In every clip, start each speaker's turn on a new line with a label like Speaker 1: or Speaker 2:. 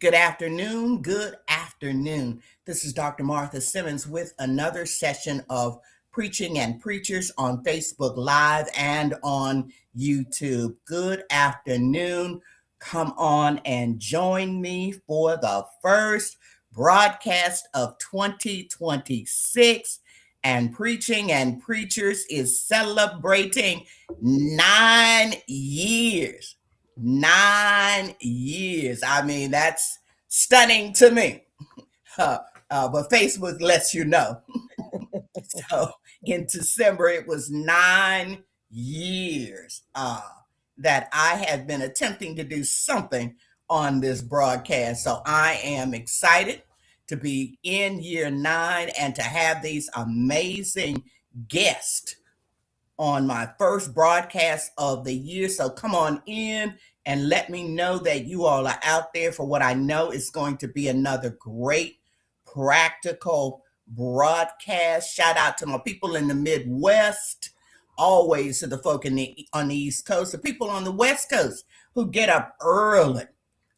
Speaker 1: Good afternoon. Good afternoon. This is Dr. Martha Simmons with another session of Preaching and Preachers on Facebook Live and on YouTube. Good afternoon. Come on and join me for the first broadcast of 2026. And Preaching and Preachers is celebrating 9 years. 9 years. I mean, that's stunning to me. But Facebook lets you know. So in December, it was 9 years that I have been attempting to do something on this broadcast. So I am excited to be in year 9 and to have these amazing guests on my first broadcast of the year. So come on in and let me know that you all are out there for what I know is going to be another great practical broadcast. Shout out to my people in the Midwest, always to the folk on the East Coast, the people on the West Coast who get up early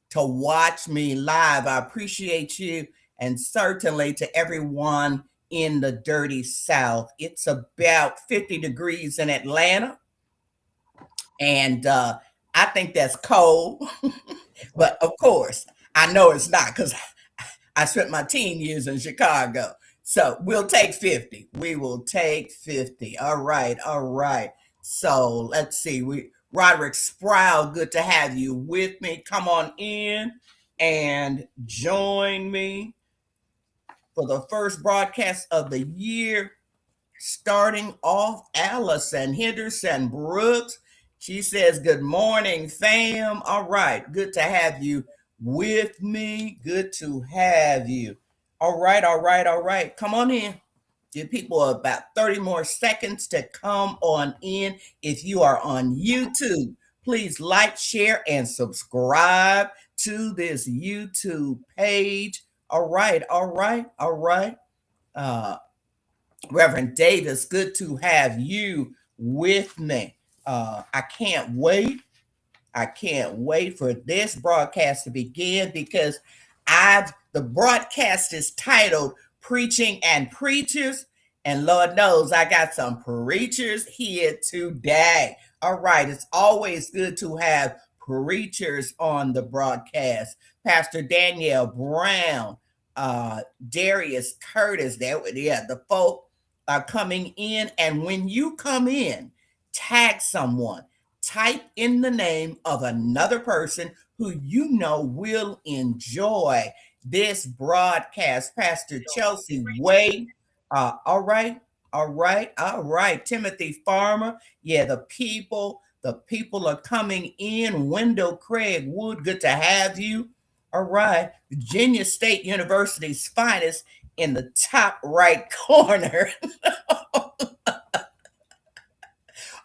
Speaker 1: to watch me live. I appreciate you, and certainly to everyone in the dirty South. It's about 50 degrees in Atlanta, and I think that's cold. But of course, I know it's not because I spent my teen years in Chicago. So we'll take 50. We will take 50. All right, all right. So let's see. Roderick Sproul, good to have you with me. Come on in and join me for the first broadcast of the year. Starting off, Allison Henderson Brooks. She says, "Good morning, fam." All right, good to have you with me. Good to have you. All right, all right, all right. Come on in. Give people about 30 more seconds to come on in. If you are on YouTube, please like, share, and subscribe to this YouTube page. All right, all right, all right. Uh, Reverend Davis, good to have you with me. I can't wait. I can't wait for this broadcast to begin because the broadcast is titled Preaching and Preachers. And Lord knows I got some preachers here today. All right, it's always good to have preachers on the broadcast. Pastor Danielle Brown, Darius Curtis, the folk are coming in. And when you come in, tag someone, type in the name of another person who you know will enjoy this broadcast. Pastor Chelsea Wade. All right, all right, all right. Timothy Farmer. Yeah, the people are coming in. Wendell Craig Wood, good to have you. All right. Virginia State University's finest in the top right corner.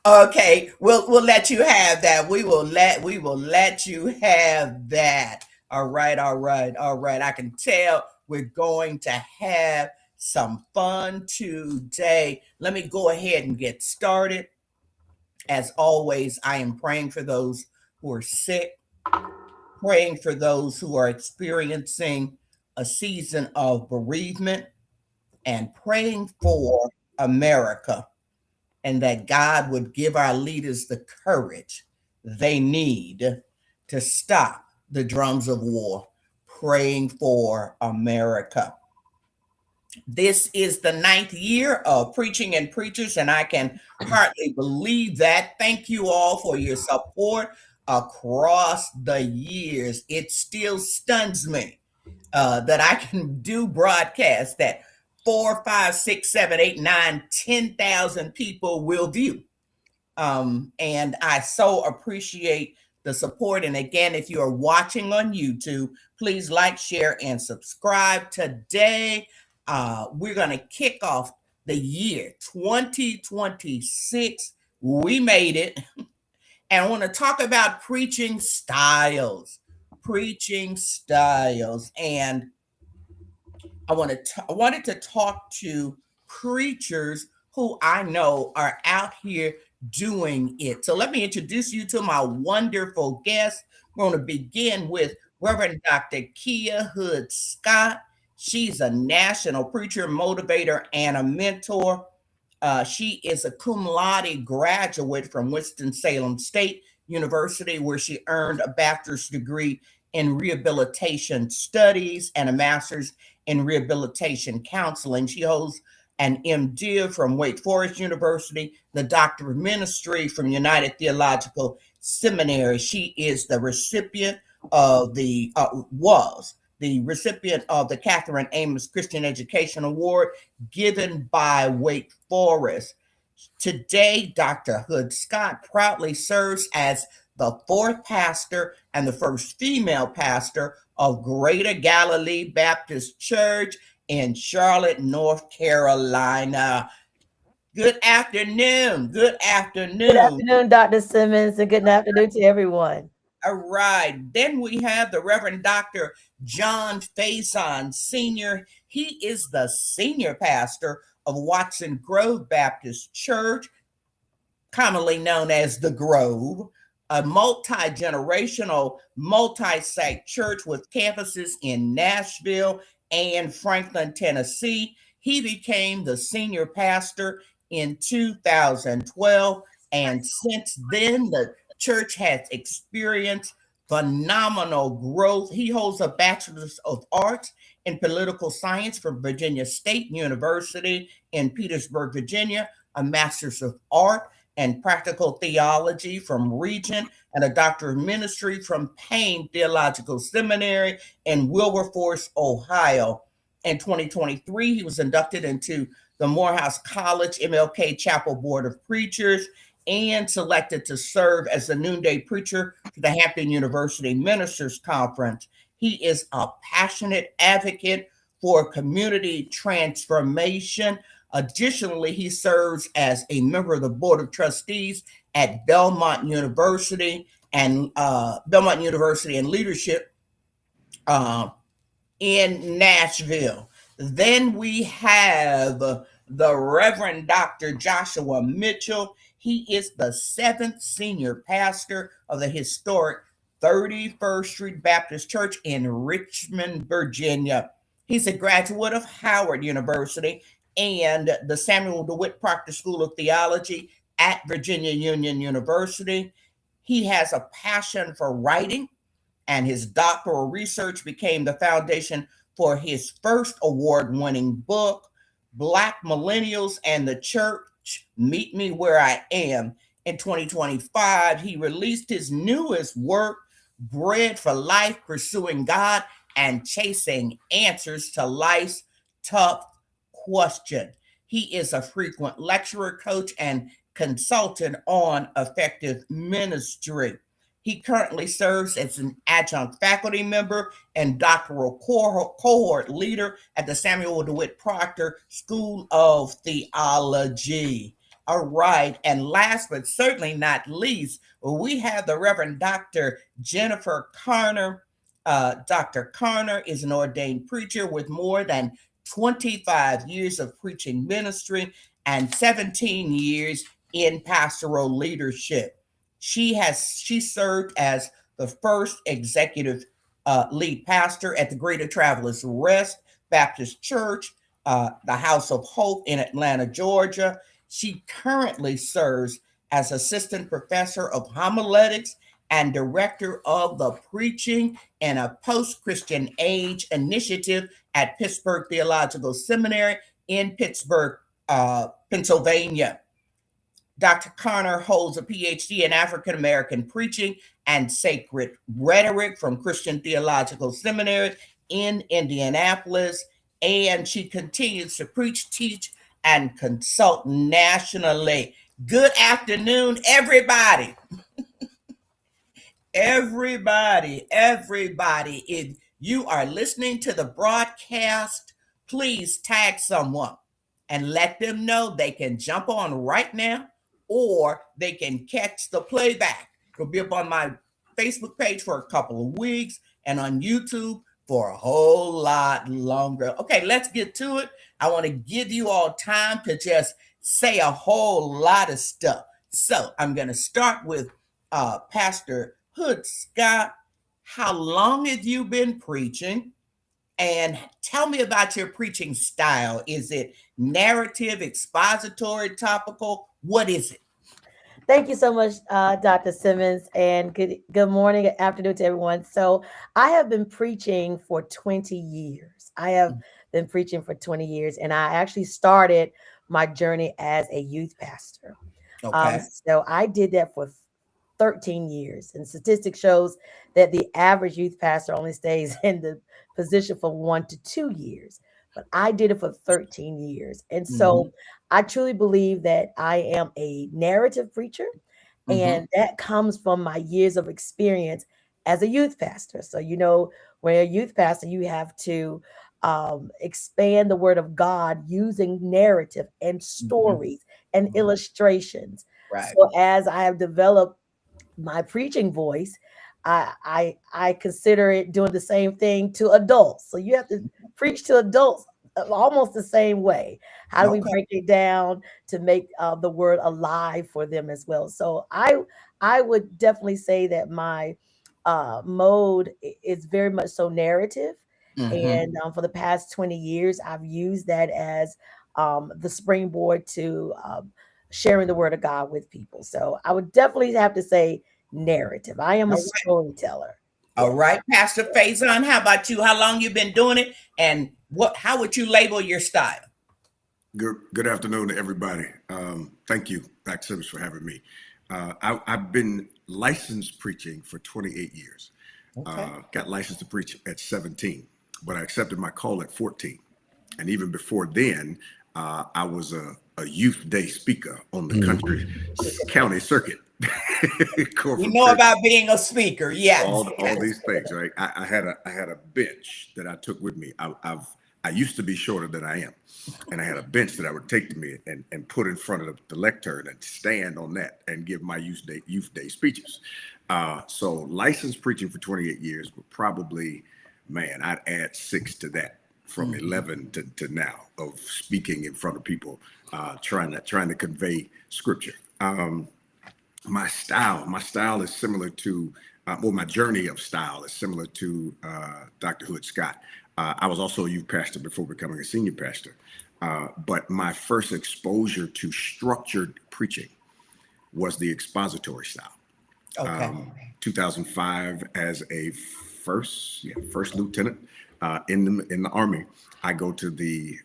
Speaker 1: Okay, we'll let you have that. We will let you have that. All right, all right, all right. I can tell we're going to have some fun today. Let me go ahead and get started. As always, I am praying for those who are sick, praying for those who are experiencing a season of bereavement, and praying for America, and that God would give our leaders the courage they need to stop the drums of war. Praying for America. This is the 9th year of Preaching and Preachers, and I can hardly believe that. Thank you all for your support across the years. It still stuns me that I can do broadcasts that 4, 5, 6, 7, 8, 9, 10,000 people will view. And I so appreciate the support. And again, if you are watching on YouTube, please like, share, and subscribe. Today, we're going to kick off the year 2026. We made it. And I want to talk about preaching styles. Preaching styles. And I wanted to talk to preachers who I know are out here doing it. So let me introduce you to my wonderful guests. We're going to begin with Reverend Dr. Kia Hood Scott. She's a national preacher, motivator, and a mentor. She is a cum laude graduate from Winston-Salem State University, where she earned a bachelor's degree in rehabilitation studies and a master's in rehabilitation counseling. She holds an MDiv from Wake Forest University, the Doctor of Ministry from United Theological Seminary. She is the recipient of was the recipient of the Catherine Amos Christian Education Award given by Wake Forest. Today, Dr. Hood Scott proudly serves as the fourth pastor and the first female pastor of Greater Galilee Baptist Church in Charlotte, North Carolina. Good afternoon. Good
Speaker 2: Good
Speaker 1: afternoon.
Speaker 2: afternoon, Dr. Simmons, and good afternoon to everyone.
Speaker 1: All right. Then we have the Reverend Dr. John Faison Sr. He is the senior pastor of Watson Grove Baptist Church, commonly known as the Grove, a multi-generational, multi-site church with campuses in Nashville and Franklin, Tennessee. He became the senior pastor in 2012, and since then, the church has experienced phenomenal growth. He holds a bachelor's of arts in political science from Virginia State University in Petersburg, Virginia, a master's of art and practical theology from Regent, and a doctor of ministry from Payne Theological Seminary in Wilberforce, Ohio. In 2023, he was inducted into the Morehouse College MLK Chapel Board of Preachers and selected to serve as the noonday preacher for the Hampton University Ministers Conference. He is a passionate advocate for community transformation. Additionally, he serves as a member of the Board of Trustees at Belmont University and Leadership in Nashville. Then we have the Reverend Dr. Joshua Mitchell. He is the seventh senior pastor of the historic 31st Street Baptist Church in Richmond, Virginia. He's a graduate of Howard University and the Samuel DeWitt Proctor School of Theology at Virginia Union University. He has a passion for writing, and his doctoral research became the foundation for his first award-winning book, Black Millennials and the Church, Meet Me Where I Am. In 2025, he released his newest work, Bread for Life, Pursuing God and Chasing Answers to Life's Tough Question. He is a frequent lecturer, coach, and consultant on effective ministry. He currently serves as an adjunct faculty member and doctoral cohort leader at the Samuel DeWitt Proctor School of Theology. All right, and last but certainly not least, we have the Reverend Dr. Jennifer Carner. Dr. Carner is an ordained preacher with more than 25 years of preaching ministry and 17 years in pastoral leadership. She served as the first executive lead pastor at the Greater Travelers Rest Baptist Church, the House of Hope in Atlanta, Georgia. She currently serves as assistant professor of homiletics and director of the Preaching in a Post-Christian Age initiative at Pittsburgh Theological Seminary in Pittsburgh, Pennsylvania. Dr. Carner holds a PhD in African American preaching and sacred rhetoric from Christian Theological Seminary in Indianapolis, and she continues to preach, teach, and consult nationally. Good afternoon, everybody. Everybody. If you are listening to the broadcast, please tag someone and let them know they can jump on right now or they can catch the playback. It'll be up on my Facebook page for a couple of weeks and on YouTube for a whole lot longer. Okay, let's get to it. I want to give you all time to just say a whole lot of stuff. So I'm going to start with Pastor Hood Scott. How long have you been preaching? And tell me about your preaching style. Is it narrative, expository, topical? What is it?
Speaker 2: Thank you so much, Dr. Simmons, and good morning, good afternoon to everyone. So, I have been preaching for 20 years. I have been preaching for 20 years, and I actually started my journey as a youth pastor.
Speaker 1: Okay.
Speaker 2: So I did that for 13 years. And statistics shows that the average youth pastor only stays in the position for 1 to 2 years. But I did it for 13 years. And
Speaker 1: Mm-hmm.
Speaker 2: so I truly believe that I am a narrative preacher.
Speaker 1: Mm-hmm.
Speaker 2: And that comes from my years of experience as a youth pastor. So, when you're a youth pastor, you have to expand the word of God using narrative and
Speaker 1: Mm-hmm.
Speaker 2: stories and illustrations.
Speaker 1: Right.
Speaker 2: So as I have developed my preaching voice, I consider it doing the same thing to adults. So you have to preach to adults almost the same way. How do we
Speaker 1: Okay.
Speaker 2: break it down to make the word alive for them as well? So I would definitely say that my mode is very much so narrative,
Speaker 1: Mm-hmm.
Speaker 2: and for the past 20 years, I've used that as the springboard to sharing the word of God with people. So I would definitely have to say narrative. I am a
Speaker 1: All right.
Speaker 2: storyteller.
Speaker 1: All
Speaker 2: Yeah.
Speaker 1: right. Pastor Faison, how about you? How long you been doing it? And how would you label your style?
Speaker 3: Good afternoon to everybody. Thank you, Dr. Simmons, for having me. I've been licensed preaching for 28 years.
Speaker 1: Okay.
Speaker 3: Got licensed to preach at 17, but I accepted my call at 14. And even before then, I was a youth day speaker on the country county circuit,
Speaker 1: We
Speaker 3: corporate
Speaker 1: know
Speaker 3: churches,
Speaker 1: about being a speaker. Yes.
Speaker 3: all these things, right? I had a bench that I took with me. I used to be shorter than I am, and I had a bench that I would take to me and put in front of the lectern and stand on that and give my youth day speeches. So licensed preaching for 28 years, but probably, man, I'd add 6 to that from
Speaker 1: Mm-hmm.
Speaker 3: 11 to now of speaking in front of people, trying to convey scripture. My style is similar to, my journey of style is similar to Dr. Hood Scott. I was also a youth pastor before becoming a senior pastor. But my first exposure to structured preaching was the expository style.
Speaker 1: Okay.
Speaker 3: 2005, as a first lieutenant in the Army, I go to the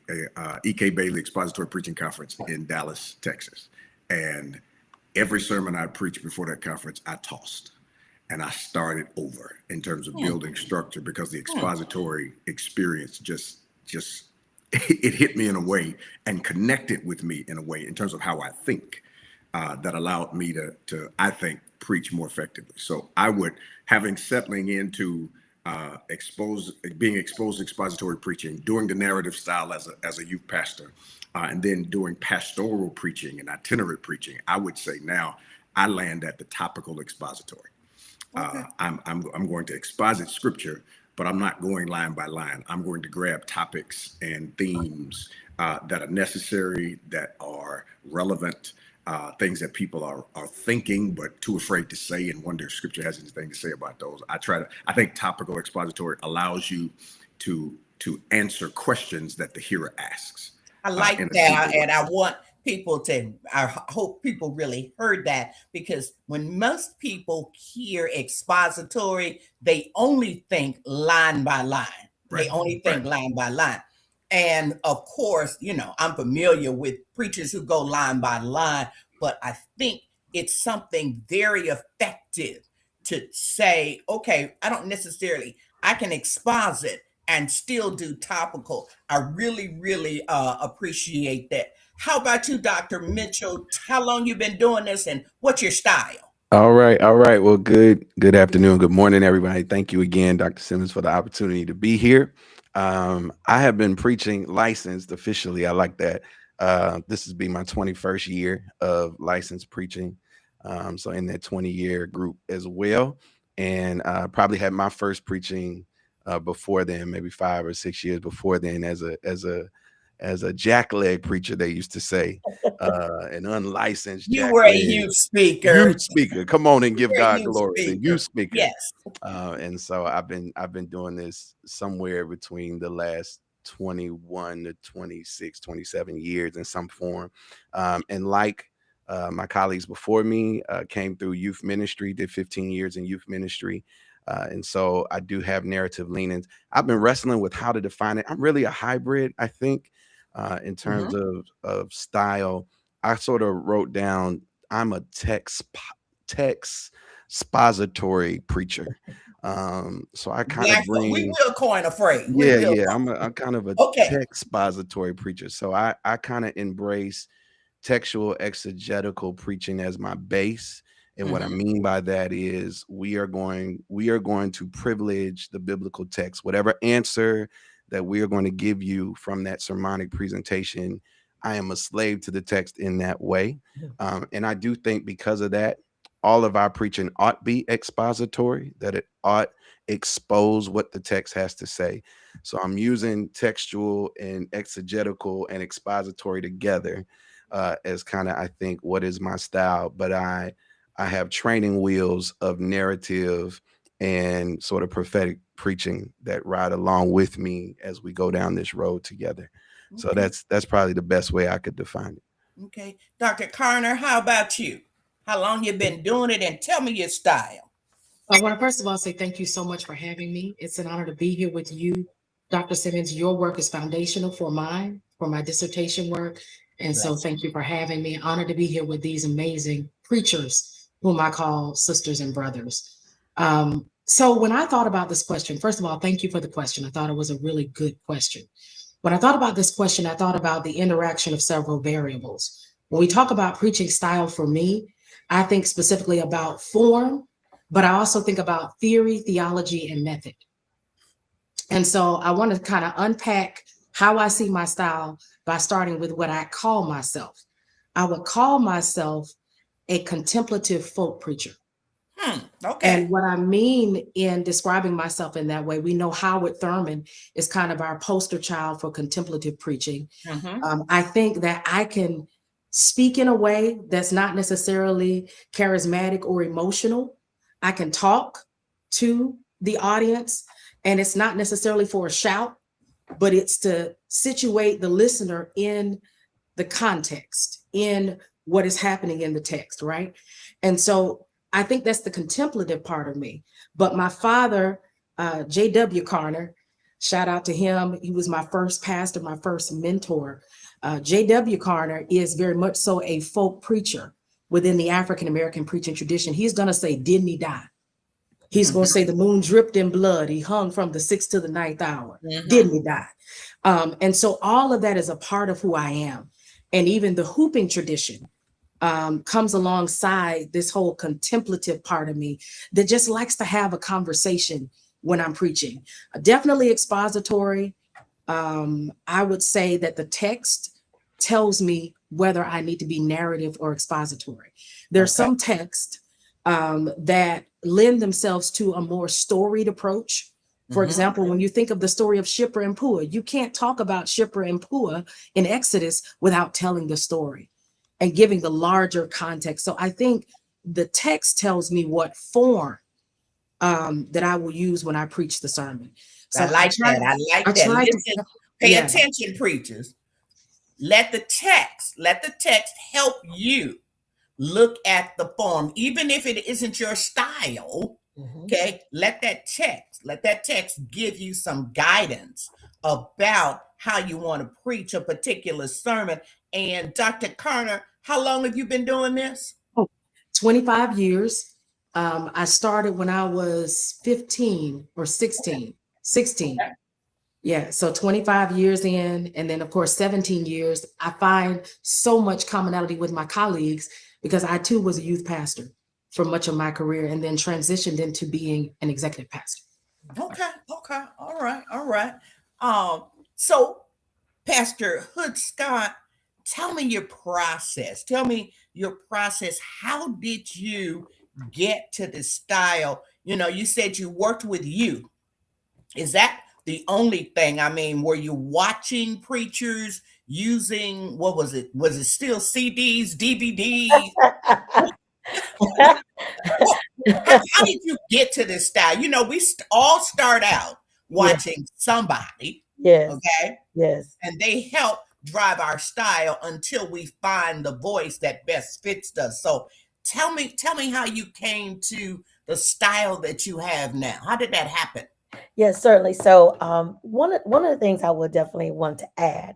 Speaker 3: E.K. Bailey Expository Preaching Conference in Dallas, Texas, and every sermon I preached before that conference, I tossed and I started over in terms of
Speaker 1: Hmm.
Speaker 3: building structure because the
Speaker 1: Hmm.
Speaker 3: expository experience just it hit me in a way and connected with me in a way in terms of how I think, that allowed me to I think preach more effectively. So I would, having settling into being exposed to expository preaching, doing the narrative style as a youth pastor, and then doing pastoral preaching and itinerant preaching, I would say now I land at the topical expository.
Speaker 1: Okay.
Speaker 3: I'm going to exposit scripture, but I'm not going line by line. I'm going to grab topics and themes that are necessary, that are relevant, things that people are thinking but too afraid to say, and wonder if scripture has anything to say about those. I think topical expository allows you to answer questions that the hearer asks
Speaker 1: I like
Speaker 3: in a
Speaker 1: that,
Speaker 3: simple way.
Speaker 1: and I want people to. I hope people really heard that, because when most people hear expository, they only think line by line. They
Speaker 3: Right,
Speaker 1: only
Speaker 3: right.
Speaker 1: think line by line. And of course, I'm familiar with preachers who go line by line, but I think it's something very effective to say, okay, I don't necessarily, I can exposit and still do topical. I really, really appreciate that. How about you, Dr. Mitchell? How long you been doing this, and what's your style?
Speaker 4: All right, all right. Well, good afternoon, good morning, everybody. Thank you again, Dr. Simmons, for the opportunity to be here. I have been preaching licensed officially. I like that. This has been my 21st year of licensed preaching. So in that 20-year group as well. And probably had my first preaching before then, maybe 5 or 6 years before then, as a as a jackleg preacher, they used to say, an unlicensed
Speaker 1: You were a
Speaker 4: jackleg
Speaker 1: youth speaker.
Speaker 4: youth speaker. Come on and
Speaker 1: You
Speaker 4: give
Speaker 1: were a
Speaker 4: God
Speaker 1: youth
Speaker 4: glory. The youth
Speaker 1: speaker.
Speaker 4: speaker.
Speaker 1: Yes.
Speaker 4: And so I've been doing this somewhere between the last 21 to 26, 27 years in some form. And like my colleagues before me, came through youth ministry, did 15 years in youth ministry. And so I do have narrative leanings. I've been wrestling with how to define it. I'm really a hybrid, I think, in terms
Speaker 1: Mhm.
Speaker 4: of style. I sort of wrote down I'm a text expository preacher. So I kind of
Speaker 1: That's what we
Speaker 4: bring,
Speaker 1: will coin a phrase. We
Speaker 4: yeah,
Speaker 1: will.
Speaker 4: yeah, I'm kind of a
Speaker 1: Okay.
Speaker 4: text expository preacher. So I kind of embrace textual exegetical preaching as my base. And what I
Speaker 1: Mhm.
Speaker 4: mean by that is we are going to privilege the biblical text. Whatever answer that we are going to give you from that sermonic presentation, I am a slave to the text in that way. And I do think because of that, all of our preaching ought be expository, that it ought expose what the text has to say. So I'm using textual and exegetical and expository together as kind of, I think, what is my style. But I have training wheels of narrative and sort of prophetic preaching that ride along with me as we go down this road together. So
Speaker 1: Okay.
Speaker 4: that's probably the best way I could define it.
Speaker 1: Okay. Dr. Carner, how about you? How long you been doing it, and tell me your style.
Speaker 5: I want to first of all say thank you so much for having me. It's an honor to be here with you. Dr. Simmons, your work is foundational for mine, for my dissertation work. And so
Speaker 1: Bless.
Speaker 5: thank you for having me. Honored to be here with these amazing preachers, whom I call sisters and brothers. So when I thought about this question, first of all, thank you for the question. I thought it was a really good question. When I thought about this question, I thought about the interaction of several variables. When we talk about preaching style for me, I think specifically about form, but I also think about theory, theology, and method. And so I want to kind of unpack how I see my style by starting with what I call myself. I would call myself a contemplative folk preacher.
Speaker 1: Okay.
Speaker 5: And what I mean in describing myself in that way, we know Howard Thurman is kind of our poster child for contemplative preaching.
Speaker 1: Mm-hmm.
Speaker 5: I think that I can speak in a way that's not necessarily charismatic or emotional. I can talk to the audience, and it's not necessarily for a shout, but it's to situate the listener in the context, in what is happening in the text, right? And so I think that's the contemplative part of me. But my father, J.W. Carner, shout out to him. He was my first pastor, my first mentor. J.W. Carner is very much so a folk preacher within the African American preaching tradition. He's going to say, didn't he die? He's going to say the moon dripped in blood. He hung from the 6th to the 9th hour.
Speaker 1: Mm-hmm.
Speaker 5: Didn't he die? And so all of that is a part of who I am. And even the hooping tradition comes alongside this whole contemplative part of me that just likes to have a conversation when I'm preaching. Definitely expository. I would say that the text tells me whether I need to be narrative or expository. There's
Speaker 1: Okay.
Speaker 5: some text that lend themselves to a more storied approach. For
Speaker 1: Mm-hmm.
Speaker 5: example, when you think of the story of Shiphrah and Puah, you can't talk about Shiphrah and Puah in Exodus without telling the story and giving the larger context. So I think the text tells me what form that I will use when I preach the sermon.
Speaker 1: I
Speaker 5: So
Speaker 1: like that. I
Speaker 5: I
Speaker 1: like that.
Speaker 5: try to,
Speaker 1: Listen, pay
Speaker 5: yeah,
Speaker 1: attention, preachers. Let the text help you look at the form, even if it isn't your style.
Speaker 2: Mhm.
Speaker 1: Okay, let that text give you some guidance about how you want to preach a particular sermon. And Dr. Carner, how long have you been doing this?
Speaker 5: 25 years. I started when I was 15 or 16, 16.
Speaker 1: Okay.
Speaker 5: Yeah, so 25 years in, and then of course 17 years. I find so much commonality with my colleagues because I too was a youth pastor for much of my career and then transitioned into being an executive pastor.
Speaker 1: Okay. Okay. All right. All right. So Pastor Hood Scott, tell me your process. Tell me your process. How did you get to the style? You said you worked with youth. Is that the only thing. I mean, were you watching preachers using, what was it? Was it still CDs, DVDs? Well, how did you get to this style? You know, we all start out
Speaker 2: Yeah.
Speaker 1: watching somebody,
Speaker 2: Yes.
Speaker 1: okay?
Speaker 2: Yes.
Speaker 1: And they help drive our style until we find the voice that best fits us. So tell me how you came to the style that you have now. How did that happen?
Speaker 2: Yes, certainly. So, one of the things I would definitely want to add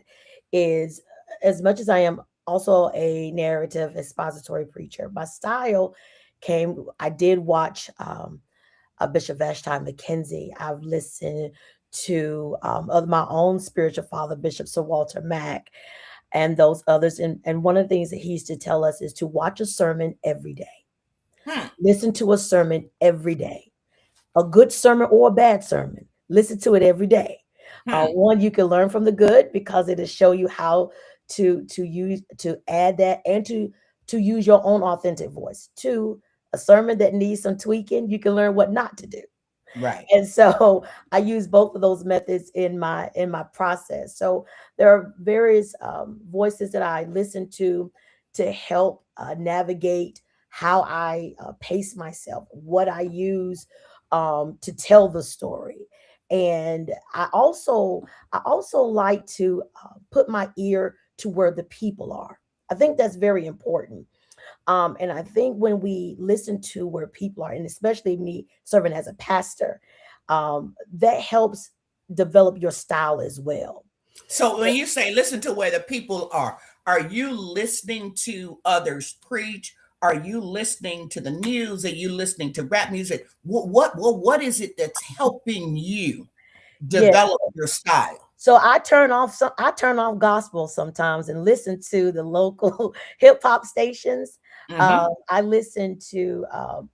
Speaker 2: is, as much as I am also a narrative expository preacher, my style came. I did watch a Bishop Vashti McKenzie. I've listened to of my own spiritual father, Bishop Sir Walter Mack, and those others. And one of the things that he used to tell us is to watch a sermon every day.
Speaker 1: Hmm.
Speaker 2: Listen to a sermon every day, a good sermon or a bad sermon. Listen to it every day.
Speaker 1: Hmm.
Speaker 2: One, you can learn from the good because it'll show you how to use to add that and to use your own authentic voice. Two, a sermon that needs some tweaking, you can learn what not to do.
Speaker 1: Right.
Speaker 2: And so I use both of those methods in my process. So there are various voices that I listen to help navigate how I pace myself, what I use to tell the story. And I also like to put my ear to where the people are. I think that's very important. And I think when we listen to where people are, and especially me serving as a pastor, that helps develop your style as well.
Speaker 1: So when you say listen to where the people are you listening to others preach? Are you listening to the news? Are you listening to rap music? What is it that's helping you
Speaker 2: Yeah.
Speaker 1: develop your style?
Speaker 2: So I turn off gospel sometimes and listen to the local hip hop stations.
Speaker 1: Mm-hmm.
Speaker 2: I listen to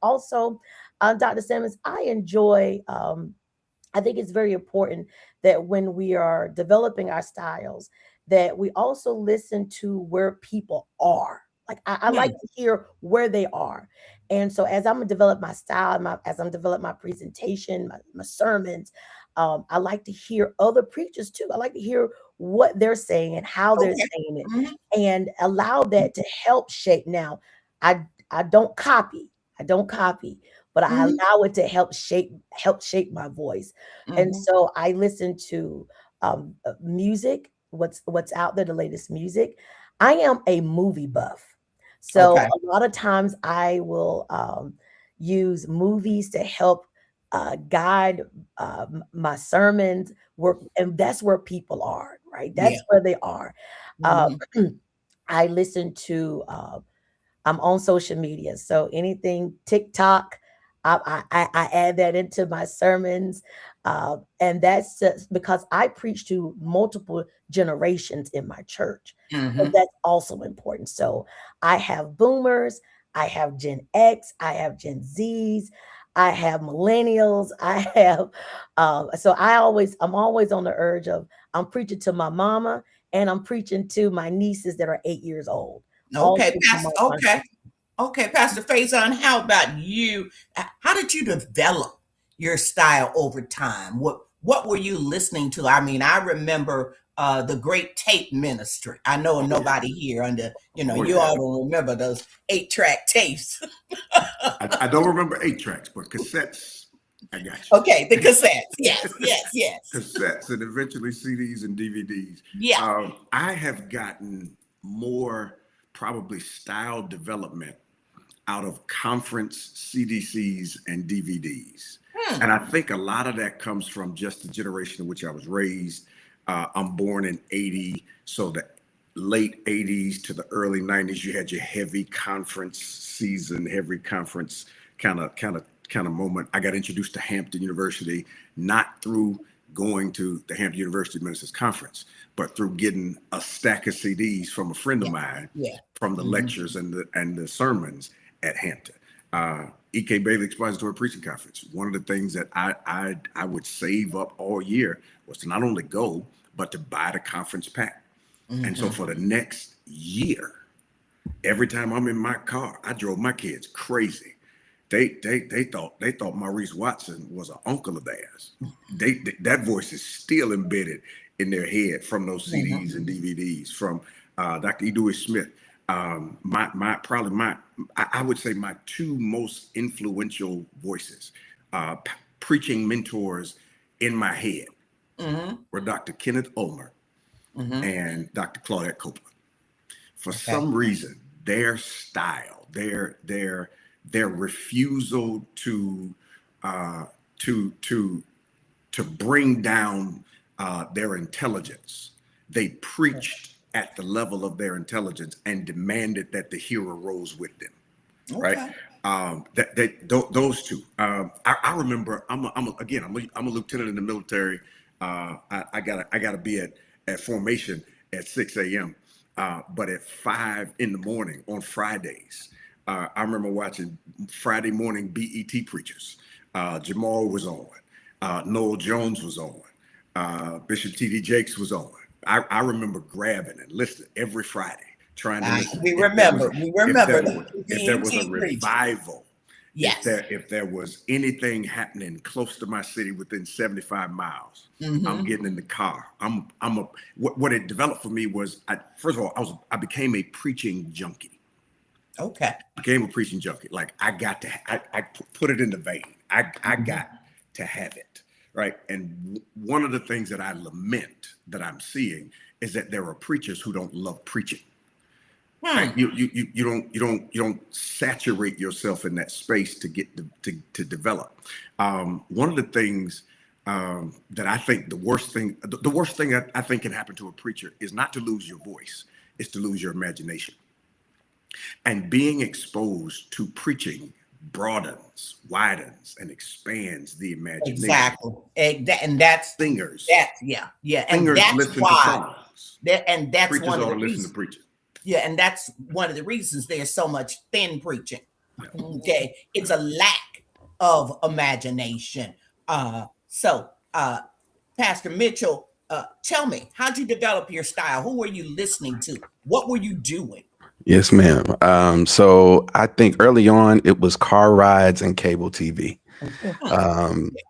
Speaker 2: also Dr. Simmons. I enjoy. I think it's very important that when we are developing our styles, that we also listen to where people are. Like I like
Speaker 1: Hmm.
Speaker 2: to hear where they are. And so as I'm gonna develop my style, as I'm developing my presentation, my sermons, I like to hear other preachers too. I like to hear what they're saying and how they're
Speaker 1: Okay.
Speaker 2: saying it,
Speaker 1: Hmm.
Speaker 2: and allow that to help shape. Now, I don't copy. I don't copy, but I
Speaker 1: Hmm.
Speaker 2: allow it to help shape my voice. And
Speaker 1: Hmm.
Speaker 2: so I listen to music, what's out there, the latest music. I am a movie buff. So
Speaker 1: Okay.
Speaker 2: a lot of times I will use movies to help guide my sermons, and that's where people are, right?
Speaker 1: Yeah.
Speaker 2: That's where they are. Uh,
Speaker 1: Hmm.
Speaker 2: I listen to I'm on social media, so anything TikTok, I add that into my sermons, and that's just because I preach to multiple generations in my church, so
Speaker 1: Hmm.
Speaker 2: that's also important. So I have boomers, I have Gen X, I have Gen Zs, I have millennials, I have, so I'm always on the urge of I'm preaching to my mama and I'm preaching to my nieces that are 8 years old. All
Speaker 1: Okay,
Speaker 2: through my
Speaker 1: Okay. Okay, Pastor Faison, how about you? How did you develop your style over time? What were you listening to? I mean, I remember the great tape ministry. I know
Speaker 3: Oh yeah.
Speaker 1: nobody here under,
Speaker 3: Oh
Speaker 1: you
Speaker 3: yeah.
Speaker 1: all don't remember those 8-track tapes.
Speaker 3: I don't remember 8 tracks, but cassettes. I got
Speaker 1: Okay, the
Speaker 3: you.
Speaker 1: cassettes. Yes, yes, yes.
Speaker 3: Cassettes and eventually CDs and DVDs.
Speaker 1: Yeah.
Speaker 3: I have gotten more probably style development out of conference CDCs and DVDs.
Speaker 1: Hmm.
Speaker 3: And I think a lot of that comes from just the generation in which I was raised. I'm born in 80, so the late 80s to the early 90s, you had your heavy conference season, heavy conference kind of moment. I got introduced to Hampton University, not through going to the Hampton University Ministers Conference, but through getting a stack of CDs from a friend of
Speaker 1: Yeah.
Speaker 3: mine
Speaker 1: Yeah.
Speaker 3: from the
Speaker 1: Hmm.
Speaker 3: lectures and the sermons at Hampton. E.K. Bailey Expository Preaching Conference. One of the things that I would save up all year was to not only go, but to buy the conference pack. And so
Speaker 1: Hmm.
Speaker 3: for the next year, every time I'm in my car, I drove my kids crazy they thought Maurice Watson was an uncle of theirs. That voice is still embedded in their head from those CDs and DVDs from Dr. Edwin Smith. I would say my two most influential voices, preaching mentors in my head, were Dr. Kenneth Ulmer and Dr. Claudette Copeland. For some reason, their style, their refusal to bring down their intelligence. They preached at the level of their intelligence and demanded that the hero rose with them. Right. Those two. I remember. I'm a lieutenant in the military. I gotta be at formation at 6 a.m. But at 5 in the morning on Fridays, I remember watching Friday morning BET preachers. Jamal was on. Noel Jones was on. Bishop T.D. Jakes was on. I remember grabbing and listening every Friday, trying to listen.
Speaker 1: We remember
Speaker 3: if there was a revival.
Speaker 1: Yes.
Speaker 3: If there was anything happening close to my city within 75 miles, I'm getting in the car. What it developed for me was, first of all, I became a preaching junkie.
Speaker 1: Okay.
Speaker 3: Became a preaching junkie. Like I put it in the vein. I got to have it. Right. And one of the things that I lament that I'm seeing is that there are preachers who don't love preaching. Right? You don't saturate yourself in that space to get to develop. One of the things that I think the worst thing that I think can happen to a preacher is not to lose your voice, it's to lose your imagination. And being exposed to preaching broadens, widens, and expands the imagination.
Speaker 1: Exactly. And that's
Speaker 3: singers.
Speaker 1: And that's why. And that's
Speaker 3: preachers
Speaker 1: one of the
Speaker 3: listen
Speaker 1: reasons.
Speaker 3: to preaching.
Speaker 1: Yeah, and that's one of the reasons there's so much thin preaching. Okay, it's a lack of imagination. So, Pastor Mitchell, tell me, how'd you develop your style? Who were you listening to? What were you doing?
Speaker 4: Yes, ma'am. So I think early on it was car rides and cable TV.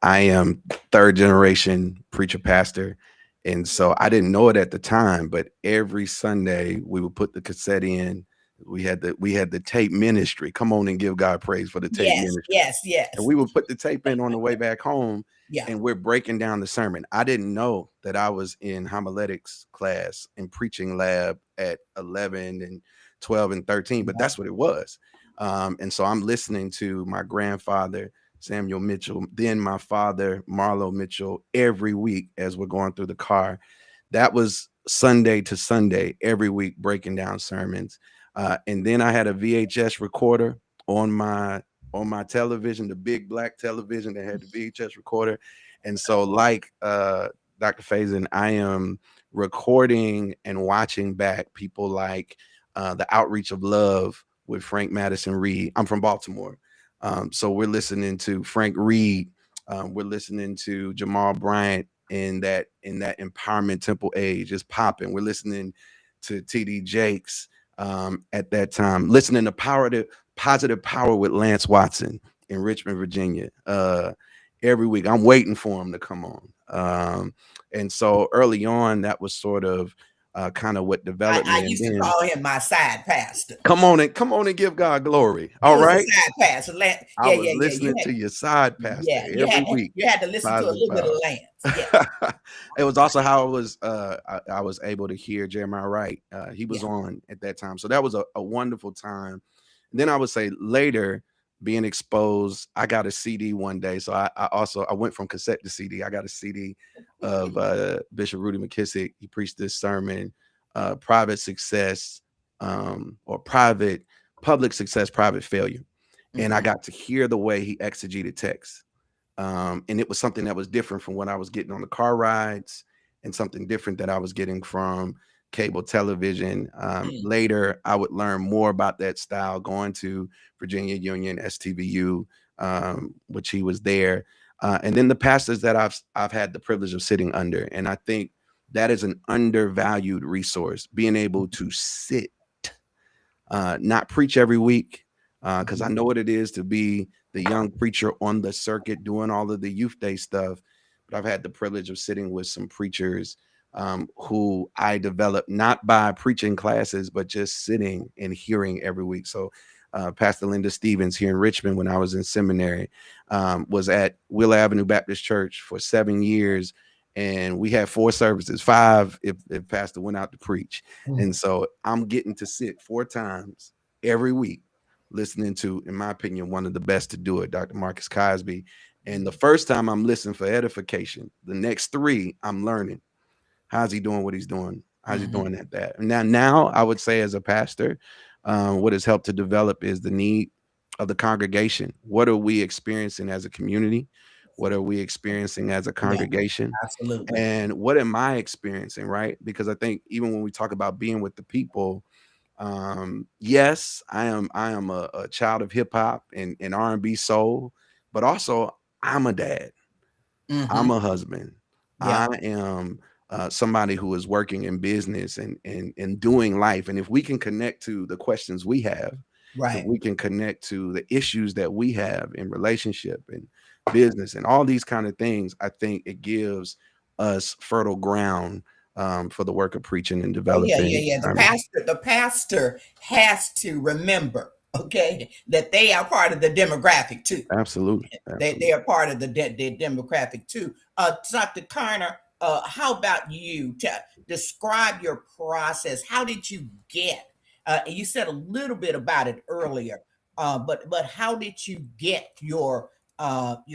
Speaker 4: I am third generation preacher pastor. And so I didn't know it at the time, but every Sunday we would put the cassette in. We had the tape ministry. Come on and give God praise for the tape ministry.
Speaker 1: Yes.
Speaker 4: And we would put the tape in on the way back home.
Speaker 1: Yeah.
Speaker 4: And we're breaking down the sermon. I didn't know that I was in homiletics class and preaching lab at 11 and 12 and 13, but that's what it was. And so I'm listening to my grandfather, Samuel Mitchell, then my father, Marlo Mitchell, every week as we're going through the car. That was Sunday to Sunday, every week breaking down sermons. And then I had a VHS recorder on my television, the big black television that had the VHS recorder. And so like Dr. Faison, I am recording and watching back people like the Outreach of Love with Frank Madison Reed. I'm from Baltimore. So we're listening to Frank Reed. We're listening to Jamal Bryant in that empowerment temple age is popping. We're listening to T.D. Jakes at that time, listening to Positive Power with Lance Watson in Richmond, Virginia. Every week I'm waiting for him to come on. And so early on, that was sort of kind of what developed.
Speaker 1: I used to call him my side pastor.
Speaker 4: Come on and give God glory. All right.
Speaker 1: Side pastor.
Speaker 4: I was listening to your side pastor every week.
Speaker 1: You had to listen to a little bit of Lance. Yeah.
Speaker 4: It was also how I was able to hear Jeremiah Wright. He was on at that time. So that was a wonderful time. And then I would say later, being exposed, I got a CD one day. So I went from cassette to CD. I got a CD of Bishop Rudy McKissick. He preached this sermon, Private Success, or Public Success, Private Failure. And I got to hear the way he exegeted text. And it was something that was different from what I was getting on the car rides and something different that I was getting from cable television. Later, I would learn more about that style going to Virginia Union, STVU, which he was there. And then the pastors that I've had the privilege of sitting under. And I think that is an undervalued resource, being able to sit, not preach every week, because I know what it is to be the young preacher on the circuit doing all of the youth day stuff, but I've had the privilege of sitting with some preachers who I developed not by preaching classes, but just sitting and hearing every week. So Pastor Linda Stevens here in Richmond, when I was in seminary, was at Wheeler Avenue Baptist Church for 7 years. And we had 4 services, 5 if Pastor went out to preach. And so I'm getting to sit 4 times every week listening to, in my opinion, one of the best to do it, Dr. Marcus Cosby. And the first time I'm listening for edification. The next 3, I'm learning. How's he doing what he's doing? How's he doing that? Now I would say as a pastor, what has helped to develop is the need of the congregation. What are we experiencing as a community? What are we experiencing as a congregation?
Speaker 1: Yeah, absolutely.
Speaker 4: And what am I experiencing, right? Because I think even when we talk about being with the people, yes, I am a child of hip hop and R&B soul, but also I'm a dad. I'm a husband.
Speaker 1: Yeah.
Speaker 4: I am somebody who is working in business and doing life. And if we can connect to the questions we have, if
Speaker 1: Right.
Speaker 4: we can connect to the issues that we have in relationship and business and all these kind of things, I think it gives us fertile ground for the work of preaching and
Speaker 1: Oh yeah,
Speaker 4: developing
Speaker 1: yeah, yeah.
Speaker 4: sermons.
Speaker 1: The pastor has to remember, okay, that they are part of the demographic too.
Speaker 4: Absolutely.
Speaker 1: They are part of the demographic too. Dr. Carner, how about you? Describe your process. How did you get? You said a little bit about it earlier, but how did you get your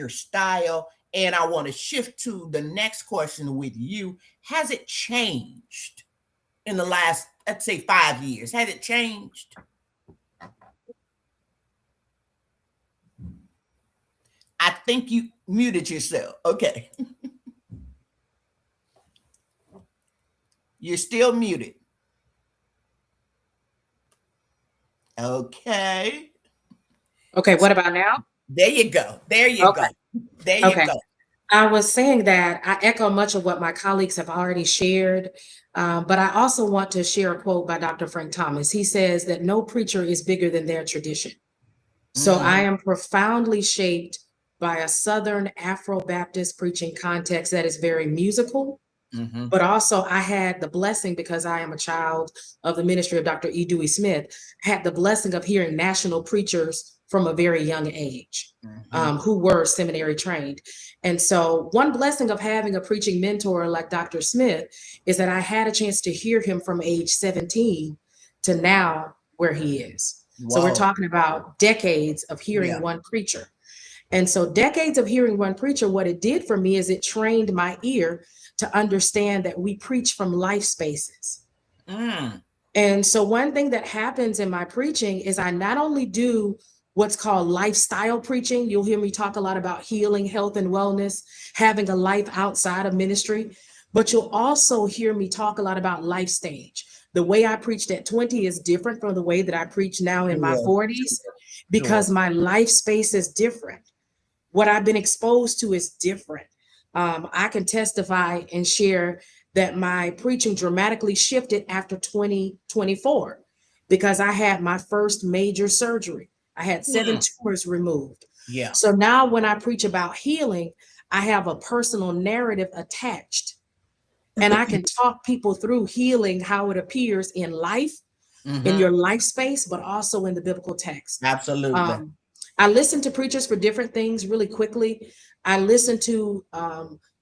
Speaker 1: style? And I want to shift to the next question with you. Has it changed in the last, let's say, 5 years? Has it changed? I think you muted yourself. Okay. You're still muted. Okay.
Speaker 5: Okay, what about now?
Speaker 1: There you go. There you
Speaker 5: Okay.
Speaker 1: go. There you
Speaker 5: Okay.
Speaker 1: go.
Speaker 5: I was saying that I echo much of what my colleagues have already shared, but I also want to share a quote by Dr. Frank Thomas. He says that no preacher is bigger than their tradition. So I am profoundly shaped by a Southern Afro-Baptist preaching context that is very musical, but also I had the blessing, because I am a child of the ministry of Dr. E. Dewey Smith, I had the blessing of hearing national preachers from a very young age who were seminary trained. And so one blessing of having a preaching mentor like Dr. Smith is that I had a chance to hear him from age 17 to now where he is. So we're
Speaker 1: Whoa.
Speaker 5: talking about decades of hearing
Speaker 1: Yeah.
Speaker 5: one preacher. And so decades of hearing one preacher, what it did for me is it trained my ear to understand that we preach from life spaces. And so one thing that happens in my preaching is I not only do what's called lifestyle preaching. You'll hear me talk a lot about healing, health, and wellness, having a life outside of ministry, but you'll also hear me talk a lot about life stage. The way I preached at 20 is different from the way that I preach now in my 40s because my life space is different. What I've been exposed to is different. I can testify and share that my preaching dramatically shifted after 2024 because I had my first major surgery. I had 7 tumors removed.
Speaker 1: Yeah.
Speaker 5: So now when I preach about healing, I have a personal narrative attached. And I can talk people through healing, how it appears in life, in your life space, but also in the biblical text.
Speaker 1: Absolutely.
Speaker 5: I listen to preachers for different things really quickly. I listen to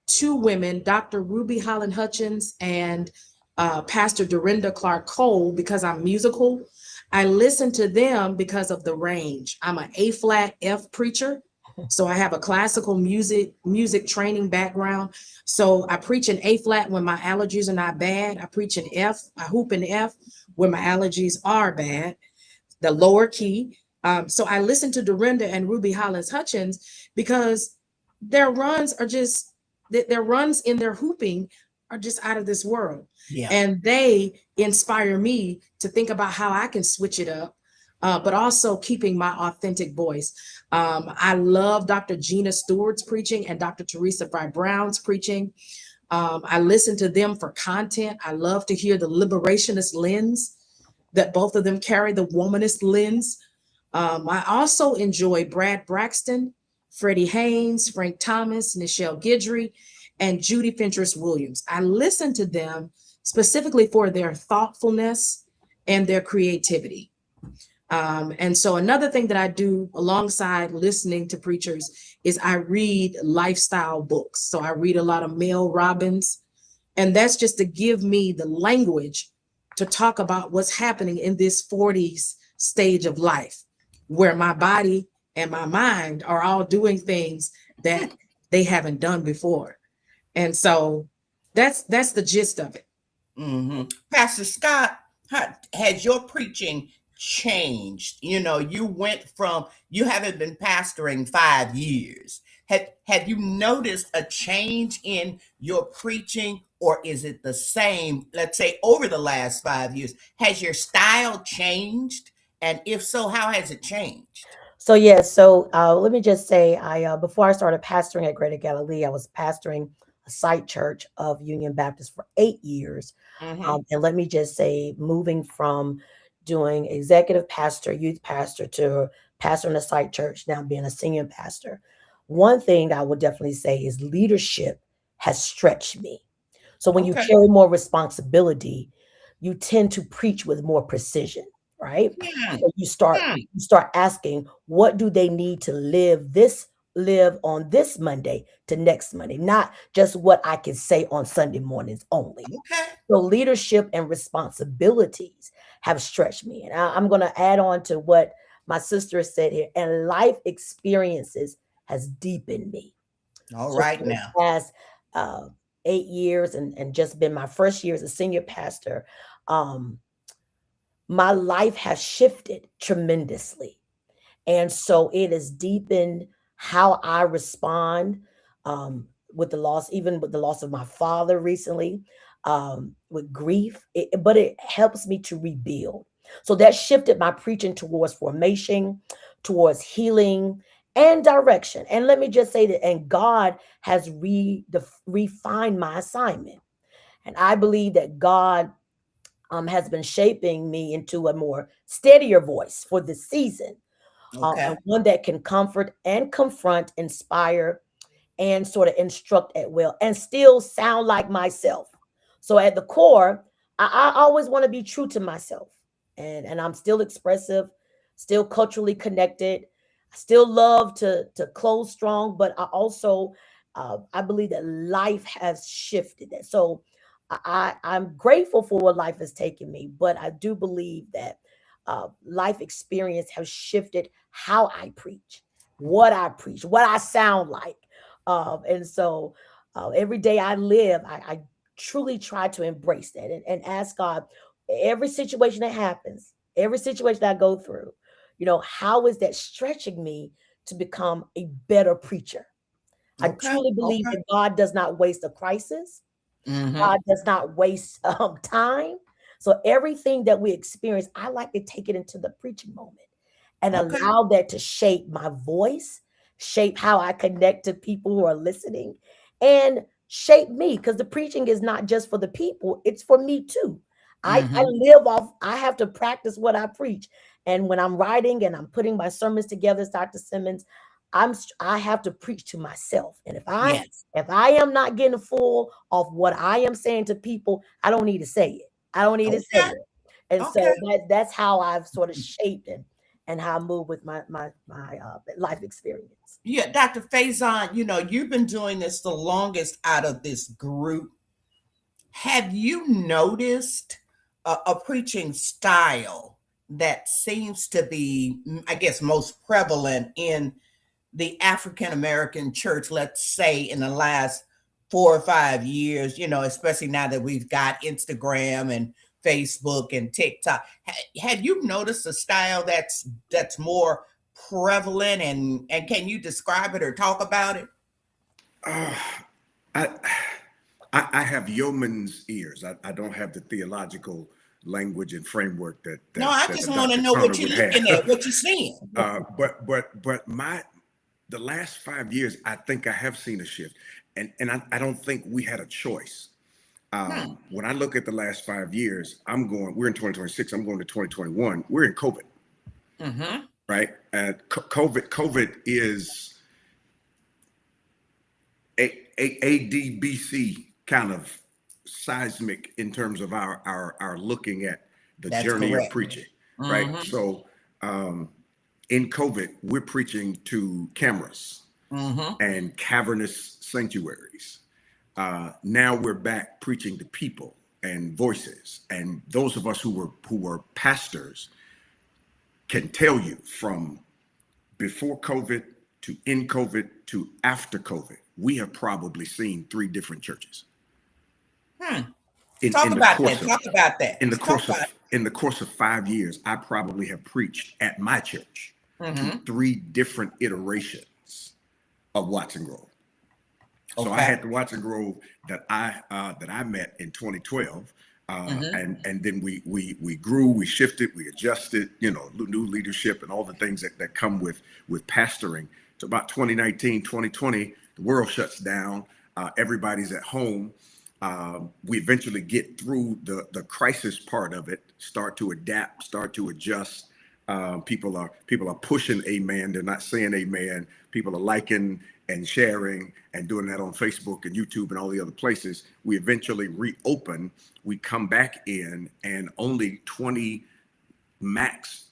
Speaker 5: 2 women, Dr. Ruby Holland Hutchins and Pastor Dorinda Clark Cole, because I'm musical. I listen to them because of the range. I'm an A flat F preacher. So I have a classical music training background. So I preach in A flat when my allergies are not bad. I preach in F, I hoop in F when my allergies are bad, the lower key. So I listen to Dorinda and Ruby Hollins Hutchins because their runs are just, their runs in their hooping are just out of this world.
Speaker 1: Yeah.
Speaker 5: And they inspire me to think about how I can switch it up, but also keeping my authentic voice. I love Dr. Gina Stewart's preaching and Dr. Teresa Fry Brown's preaching. I listen to them for content. I love to hear the liberationist lens that both of them carry, the womanist lens. I also enjoy Brad Braxton, Freddie Haynes, Frank Thomas, Nichelle Guidry, and Judy Fentress Williams. I listen to them specifically for their thoughtfulness and their creativity. And so another thing that I do alongside listening to preachers is I read lifestyle books. So I read a lot of Mel Robbins, and that's just to give me the language to talk about what's happening in this 40s stage of life, where my body and my mind are all doing things that they haven't done before. And so that's the gist of it.
Speaker 1: Pastor Scott, has your preaching changed? You know, you haven't been pastoring 5 years. Have you noticed a change in your preaching, or is it the same, let's say, over the last 5 years? Has your style changed? And if so, how has it changed?
Speaker 2: So yes, so let me just say, I before I started pastoring at Greater Galilee, I was pastoring a site church of Union Baptist for 8 years.
Speaker 1: Mm-hmm.
Speaker 2: And let me just say, moving from doing executive pastor, youth pastor, to pastoring a site church, now being a senior pastor, one thing I would definitely say is leadership has stretched me. So when you
Speaker 1: Okay.
Speaker 2: carry more responsibility, you tend to preach with more precision, right?
Speaker 1: Hmm.
Speaker 2: So
Speaker 1: Hmm.
Speaker 2: you start asking, what do they need to live on this Monday to next Monday, not just what I can say on Sunday mornings only.
Speaker 1: Okay.
Speaker 2: So leadership and responsibilities have stretched me. And I'm going to add on to what my sister said here, and life experiences has deepened me.
Speaker 1: All
Speaker 2: So
Speaker 1: right
Speaker 2: for the
Speaker 1: now.
Speaker 2: past uh, 8 years, and just been my first year as a senior pastor, um, my life has shifted tremendously. And so it has deepened how I respond, with the loss, even with the loss of my father recently, with grief. But it helps me to rebuild. So that shifted my preaching towards formation, towards healing and direction. And let me just say that, and God has refined my assignment. And I believe that God has been shaping me into a more steadier voice for this season,
Speaker 1: Okay.
Speaker 2: and one that can comfort and confront, inspire, and sort of instruct at will, and still sound like myself. So at the core, I always want to be true to myself, and I'm still expressive, still culturally connected. I still love to close strong, but I also I believe that life has shifted that. So I'm grateful for what life has taken me, but I do believe that life experience has shifted how I preach, what I sound like. And so every day I live, I truly try to embrace that, and ask God, every situation that happens, every situation I go through, how is that stretching me to become a better preacher? I
Speaker 1: Okay.
Speaker 2: truly believe
Speaker 1: Okay.
Speaker 2: that God does not waste a crisis.
Speaker 1: Mm-hmm.
Speaker 2: God does not waste time. So everything that we experience, I like to take it into the preaching moment and
Speaker 1: Okay.
Speaker 2: allow that to shape my voice, shape how I connect to people who are listening, and shape me, because the preaching is not just for the people, it's for me too. I
Speaker 1: Mm-hmm.
Speaker 2: live off, I have to practice what I preach. And when I'm writing and I'm putting my sermons together, as Dr. Simmons, I have to preach to myself. And
Speaker 1: Yes.
Speaker 2: if I am not getting full of what I am saying to people, I don't need to say it. I don't need to say
Speaker 1: Okay.
Speaker 2: it. And
Speaker 1: Okay.
Speaker 2: so that's how I've sort of shaped and how I move with my life experience.
Speaker 1: Yeah, Dr. Faison, you've been doing this the longest out of this group. Have you noticed a preaching style that seems to be, I guess, most prevalent in the African American church, let's say in the last 4 or 5 years, especially now that we've got Instagram and Facebook and TikTok? Have you noticed a style that's more prevalent, and can you describe it or talk about it?
Speaker 3: Uh, I, I have yeoman's ears. I don't have the theological language and framework that
Speaker 1: No,
Speaker 3: that
Speaker 1: I
Speaker 3: that
Speaker 1: just
Speaker 3: a
Speaker 1: want to
Speaker 3: Dr.
Speaker 1: know
Speaker 3: Carner
Speaker 1: what you're
Speaker 3: would
Speaker 1: looking at,
Speaker 3: have.
Speaker 1: what you're seeing.
Speaker 3: But the last 5 years, I think I have seen a shift, and I don't think we had a choice.
Speaker 1: Hmm.
Speaker 3: When I look at the last 5 years, we're in 2026. I'm going to 2021. We're in COVID.
Speaker 1: Mm-hmm.
Speaker 3: right? And COVID is ADBC kind of seismic in terms of our looking at the
Speaker 1: That's
Speaker 3: journey of
Speaker 1: correct.
Speaker 3: preaching, right?
Speaker 1: Mm-hmm.
Speaker 3: So in COVID, we're preaching to cameras
Speaker 1: Mm-hmm.
Speaker 3: and cavernous sanctuaries. Now we're back preaching to people and voices, and those of us who were pastors can tell you from before COVID to in COVID to after COVID, we have probably seen 3 different churches
Speaker 1: Hmm.
Speaker 3: in
Speaker 1: Talk
Speaker 3: the
Speaker 1: about
Speaker 3: course
Speaker 1: that.
Speaker 3: of
Speaker 1: Talk about that. Talk about it.
Speaker 3: in the course of 5 years. I probably have preached at my church to
Speaker 1: Mm-hmm.
Speaker 3: 3 different iterations of Watson Grove. So I
Speaker 1: Okay.
Speaker 3: had the Watson Grove that I met in 2012,
Speaker 1: Mm-hmm.
Speaker 3: and then we grew, we shifted, we adjusted, new leadership and all the things that come with pastoring. So about 2019, 2020, the world shuts down, everybody's at home. We eventually get through the crisis part of it, start to adapt, start to adjust. People are pushing amen. They're not saying amen. People are liking and sharing and doing that on Facebook and YouTube and all the other places. We eventually reopen. We come back in, and only 20, max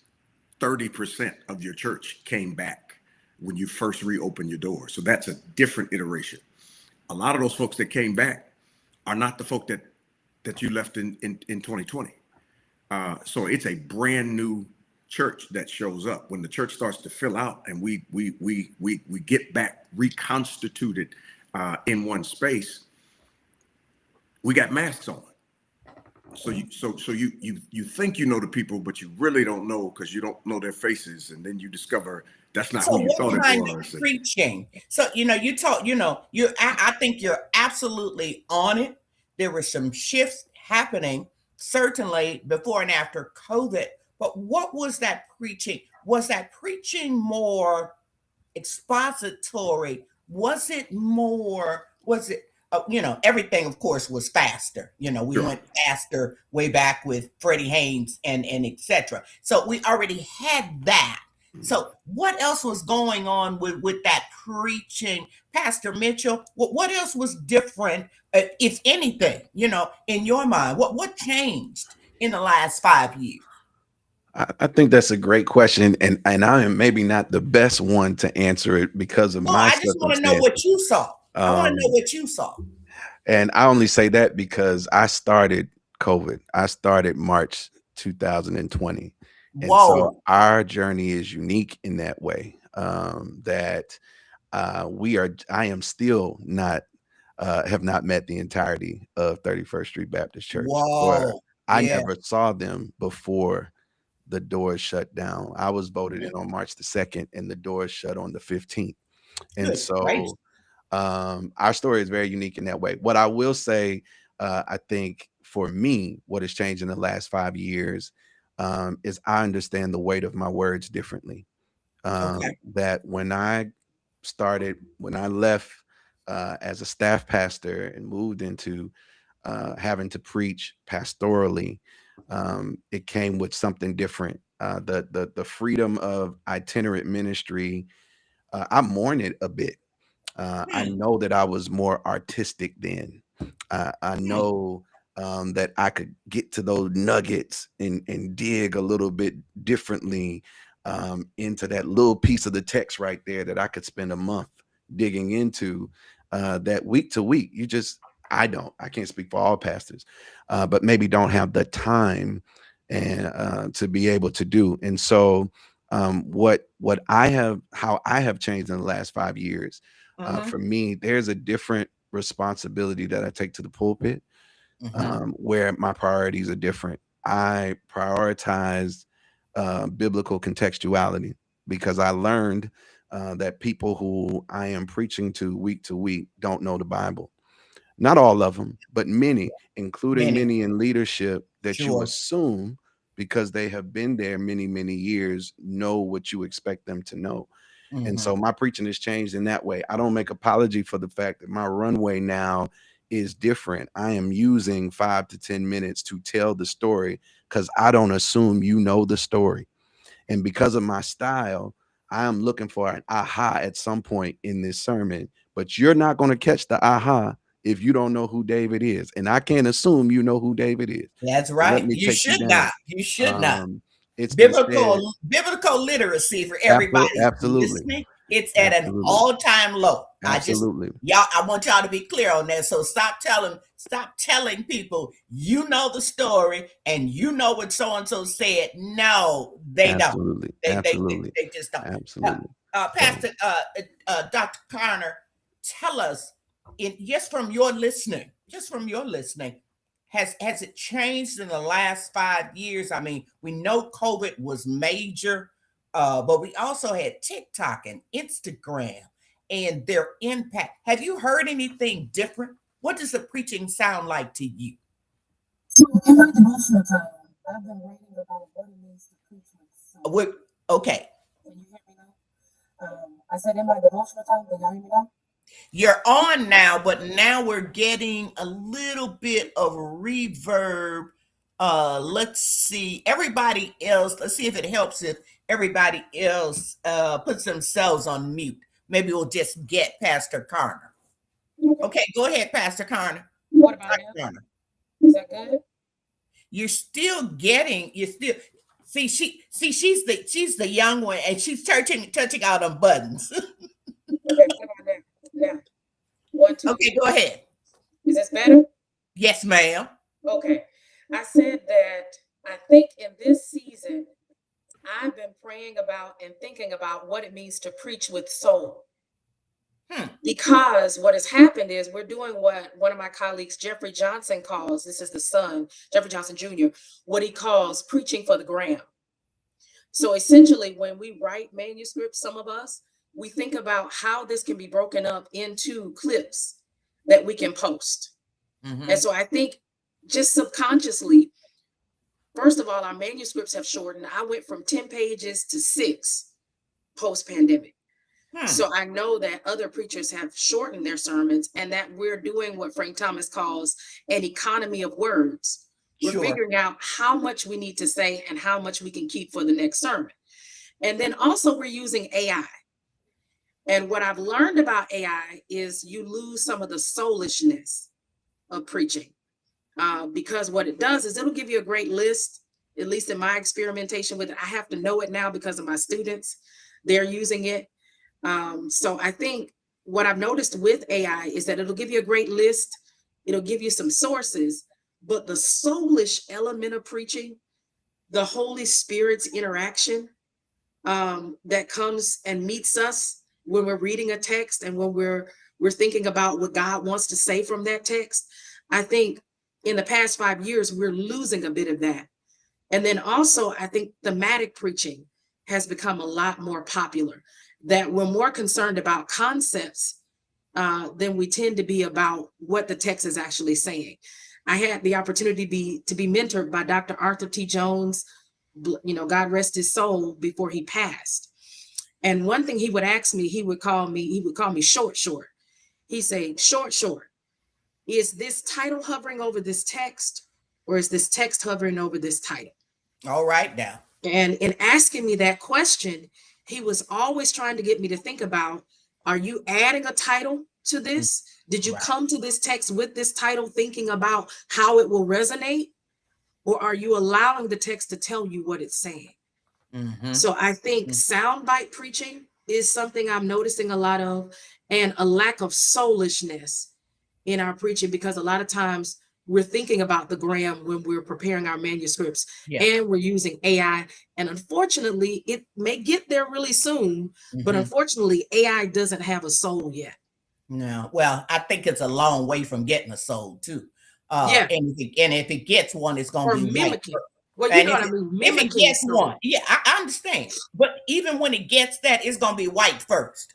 Speaker 3: 30% of your church came back when you first reopened your door. So that's a different iteration. A lot of those folks that came back are not the folk that you left in 2020. So it's a brand new church that shows up. When the church starts to fill out and we get back reconstituted in one space, we got masks on. So you think you know the people, but you really don't know, because you don't know their faces, and then you discover that's not
Speaker 1: So
Speaker 3: who you
Speaker 1: what
Speaker 3: thought it
Speaker 1: kind of
Speaker 3: was.
Speaker 1: preaching? So you talk, I think you're absolutely on it. There were some shifts happening, certainly before and after COVID. But what was that preaching? Was that preaching more expository? Was it, everything, of course, was faster. We
Speaker 3: Sure.
Speaker 1: went faster way back with Freddie Haynes and etc. So we already had that. So what else was going on with that preaching, Pastor Mitchell? What else was different, if anything, in your mind? What changed in the last 5 years?
Speaker 4: I think that's a great question, and I am maybe not the best one to answer it because of
Speaker 1: No,
Speaker 4: my
Speaker 1: I just want to know what
Speaker 4: circumstances.
Speaker 1: you saw. I want to know
Speaker 4: Um,
Speaker 1: what you saw.
Speaker 4: and I only say that because I started COVID. I started March 2020, and so
Speaker 1: Whoa.
Speaker 4: our journey is unique in that way. That I am still not have not met the entirety of 31st Street Baptist Church, where
Speaker 1: Whoa.
Speaker 4: I
Speaker 1: Yeah.
Speaker 4: never saw them before the doors shut down. I was voted in on March the 2nd, and the doors shut on the 15th. And
Speaker 1: Good gracious.
Speaker 4: so our story is very unique in that way. What I will say, I think for me, what has changed in the last 5 years is I understand the weight of my words differently.
Speaker 1: Okay.
Speaker 4: That when I left as a staff pastor and moved into having to preach pastorally, it came with something different. The freedom of itinerant ministry, I mourn it a bit. I
Speaker 1: Hmm,
Speaker 4: know that I was more artistic then. I
Speaker 1: hmm,
Speaker 4: know that I could get to those nuggets and dig a little bit differently into that little piece of the text right there that I could spend a month digging into. That week to week, I can't speak for all pastors, but maybe don't have the time and to be able to do. And so, how I have changed in the last 5 years,
Speaker 1: mhm,
Speaker 4: for me, there's a different responsibility that I take to the pulpit,
Speaker 1: mhm.
Speaker 4: where my priorities are different. I prioritize biblical contextuality because I learned that people who I am preaching to week don't know the Bible. Not all of them, but many, including
Speaker 1: Many.
Speaker 4: many in leadership that you
Speaker 1: Sure.
Speaker 4: assume because they have been there many, many years, know what you expect them to know. And
Speaker 1: Mhm.
Speaker 4: so my preaching has changed in that way. I don't make apology for the fact that my runway now is different. I am using 5 to 10 minutes to tell the story because I don't assume you know the story. And because of my style, I am looking for an aha at some point in this sermon. But you're not going to catch the aha if you don't know who David is. And I can't assume you know who David is.
Speaker 1: That's
Speaker 4: So let
Speaker 1: right.
Speaker 4: me
Speaker 1: You
Speaker 4: take you
Speaker 1: should
Speaker 4: down.
Speaker 1: not. You should not.
Speaker 4: It's been said.
Speaker 1: Biblical literacy for everybody
Speaker 4: Absolutely.
Speaker 1: listening. It's at an
Speaker 4: Absolutely.
Speaker 1: all-time low.
Speaker 4: Absolutely.
Speaker 1: I want y'all to be clear on that. So stop telling people you know the story and you know what so-and-so said. No, they
Speaker 4: Absolutely.
Speaker 1: don't.
Speaker 4: Absolutely.
Speaker 1: They just don't.
Speaker 4: Absolutely.
Speaker 1: Pastor, Dr. Carner, tell us, just from your listening, has it changed in the last 5 years? I mean, we know COVID was major, but we also had TikTok and Instagram and their impact. Have you heard anything different? What does the preaching sound like to you?
Speaker 5: So in my devotional time, I've been reading about what it means to preach with soul.
Speaker 1: Okay.
Speaker 5: Can you hear me now? I said in my devotional time, can y'all hear me now?
Speaker 1: You're on now, but now we're getting a little bit of reverb. Let's see. Everybody else, let's see if it helps if everybody else puts themselves on mute. Maybe we'll just get Pastor Carner. Okay, go ahead, Pastor Carner.
Speaker 5: What about now? Is that good?
Speaker 1: You're still she's the young one and she's touching out on buttons.
Speaker 5: Okay, what about now? Now. 1, 2.
Speaker 1: Okay, go ahead.
Speaker 5: Is this better?
Speaker 1: Yes, ma'am.
Speaker 5: Okay. I said that I think in this season, I've been praying about and thinking about what it means to preach with soul. Because what has happened is we're doing what one of my colleagues, Jeffrey Johnson, calls, this is the son, Jeffrey Johnson Jr., what he calls preaching for the gram. So essentially, when we write manuscripts, some of us, we think about how this can be broken up into clips that we can post. And so I think just subconsciously, first of all, our manuscripts have shortened. I went from 10 pages to 6 post-pandemic. So I know that other preachers have shortened their sermons and that we're doing what Frank Thomas calls an economy of words. We're figuring out how much we need to say and how much we can keep for the next sermon. And then also we're using AI. And what I've learned about AI is you lose some of the soulishness of preaching. Because what it does is it'll give you a great list, at least in my experimentation with it. I have to know it now because of my students. They're using it. So I think what I've noticed with AI is that it'll give you a great list. It'll give you some sources, but the soulish element of preaching, the Holy Spirit's interaction that comes and meets us when we're reading a text and when we're thinking about what God wants to say from that text. I think in the past 5 years, we're losing a bit of that. And then also, I think thematic preaching has become a lot more popular, that we're more concerned about concepts than we tend to be about what the text is actually saying. I had the opportunity to be mentored by Dr. Arthur T. Jones, God rest his soul, before he passed. And one thing he would ask me, he would call me short. He say, short, is this title hovering over this text, or is this text hovering over this title?
Speaker 1: All right now.
Speaker 5: And in asking me that question, he was always trying to get me to think about, are you adding a title to this? Did you come to this text with this title thinking about how it will resonate? Or are you allowing the text to tell you what it's saying? So I think soundbite preaching is something I'm noticing a lot of, and a lack of soulishness in our preaching, because a lot of times we're thinking about the gram when we're preparing our manuscripts, and we're using AI. And unfortunately, it may get there really soon, but unfortunately, AI doesn't have a soul yet.
Speaker 1: No, well, I think it's a long way from getting a soul too. And if it gets one, it's going to be
Speaker 5: mimicking. Well,
Speaker 1: you know what I mean. If it gets one, I understand. But even when it gets that, it's going to be white first.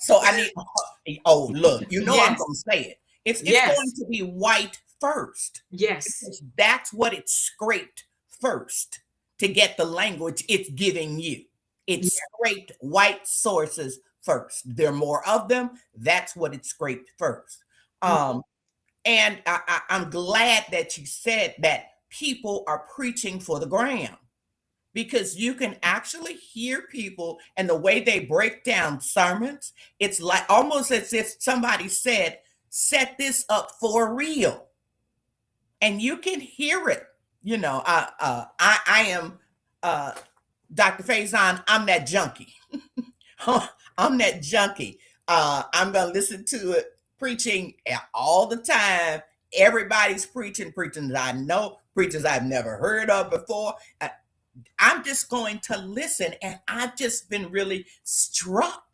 Speaker 1: So I need. Oh, look, I'm going to say it. It's going to be white first.
Speaker 5: Yes,
Speaker 1: that's what it's scraped first to get the language it's giving you. It's scraped white sources first. There are more of them. That's what it scraped first. And I'm glad that you said that people are preaching for the gram. because you can actually hear people and the way they break down sermons. It's like almost as if somebody said, set this up for real. And you can hear it. I am Dr. Faison, I'm that junkie. I'm that junkie. I'm gonna listen to it preaching all the time. Everybody's preaching that I know, preachers I've never heard of before. I'm just going to listen, and I've just been really struck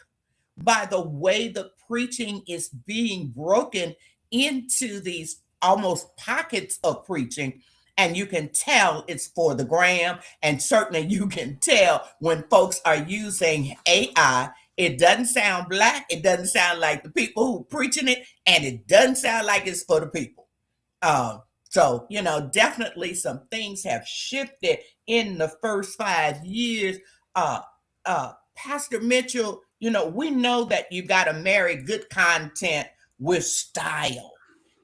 Speaker 1: by the way the preaching is being broken into these almost pockets of preaching. And you can tell it's for the gram. And certainly you can tell when folks are using AI. It doesn't sound black. It doesn't sound like the people who are preaching it. And it doesn't sound like it's for the people. So, definitely some things have shifted in the first 5 years. Pastor Mitchell, we know that you got to marry good content with style.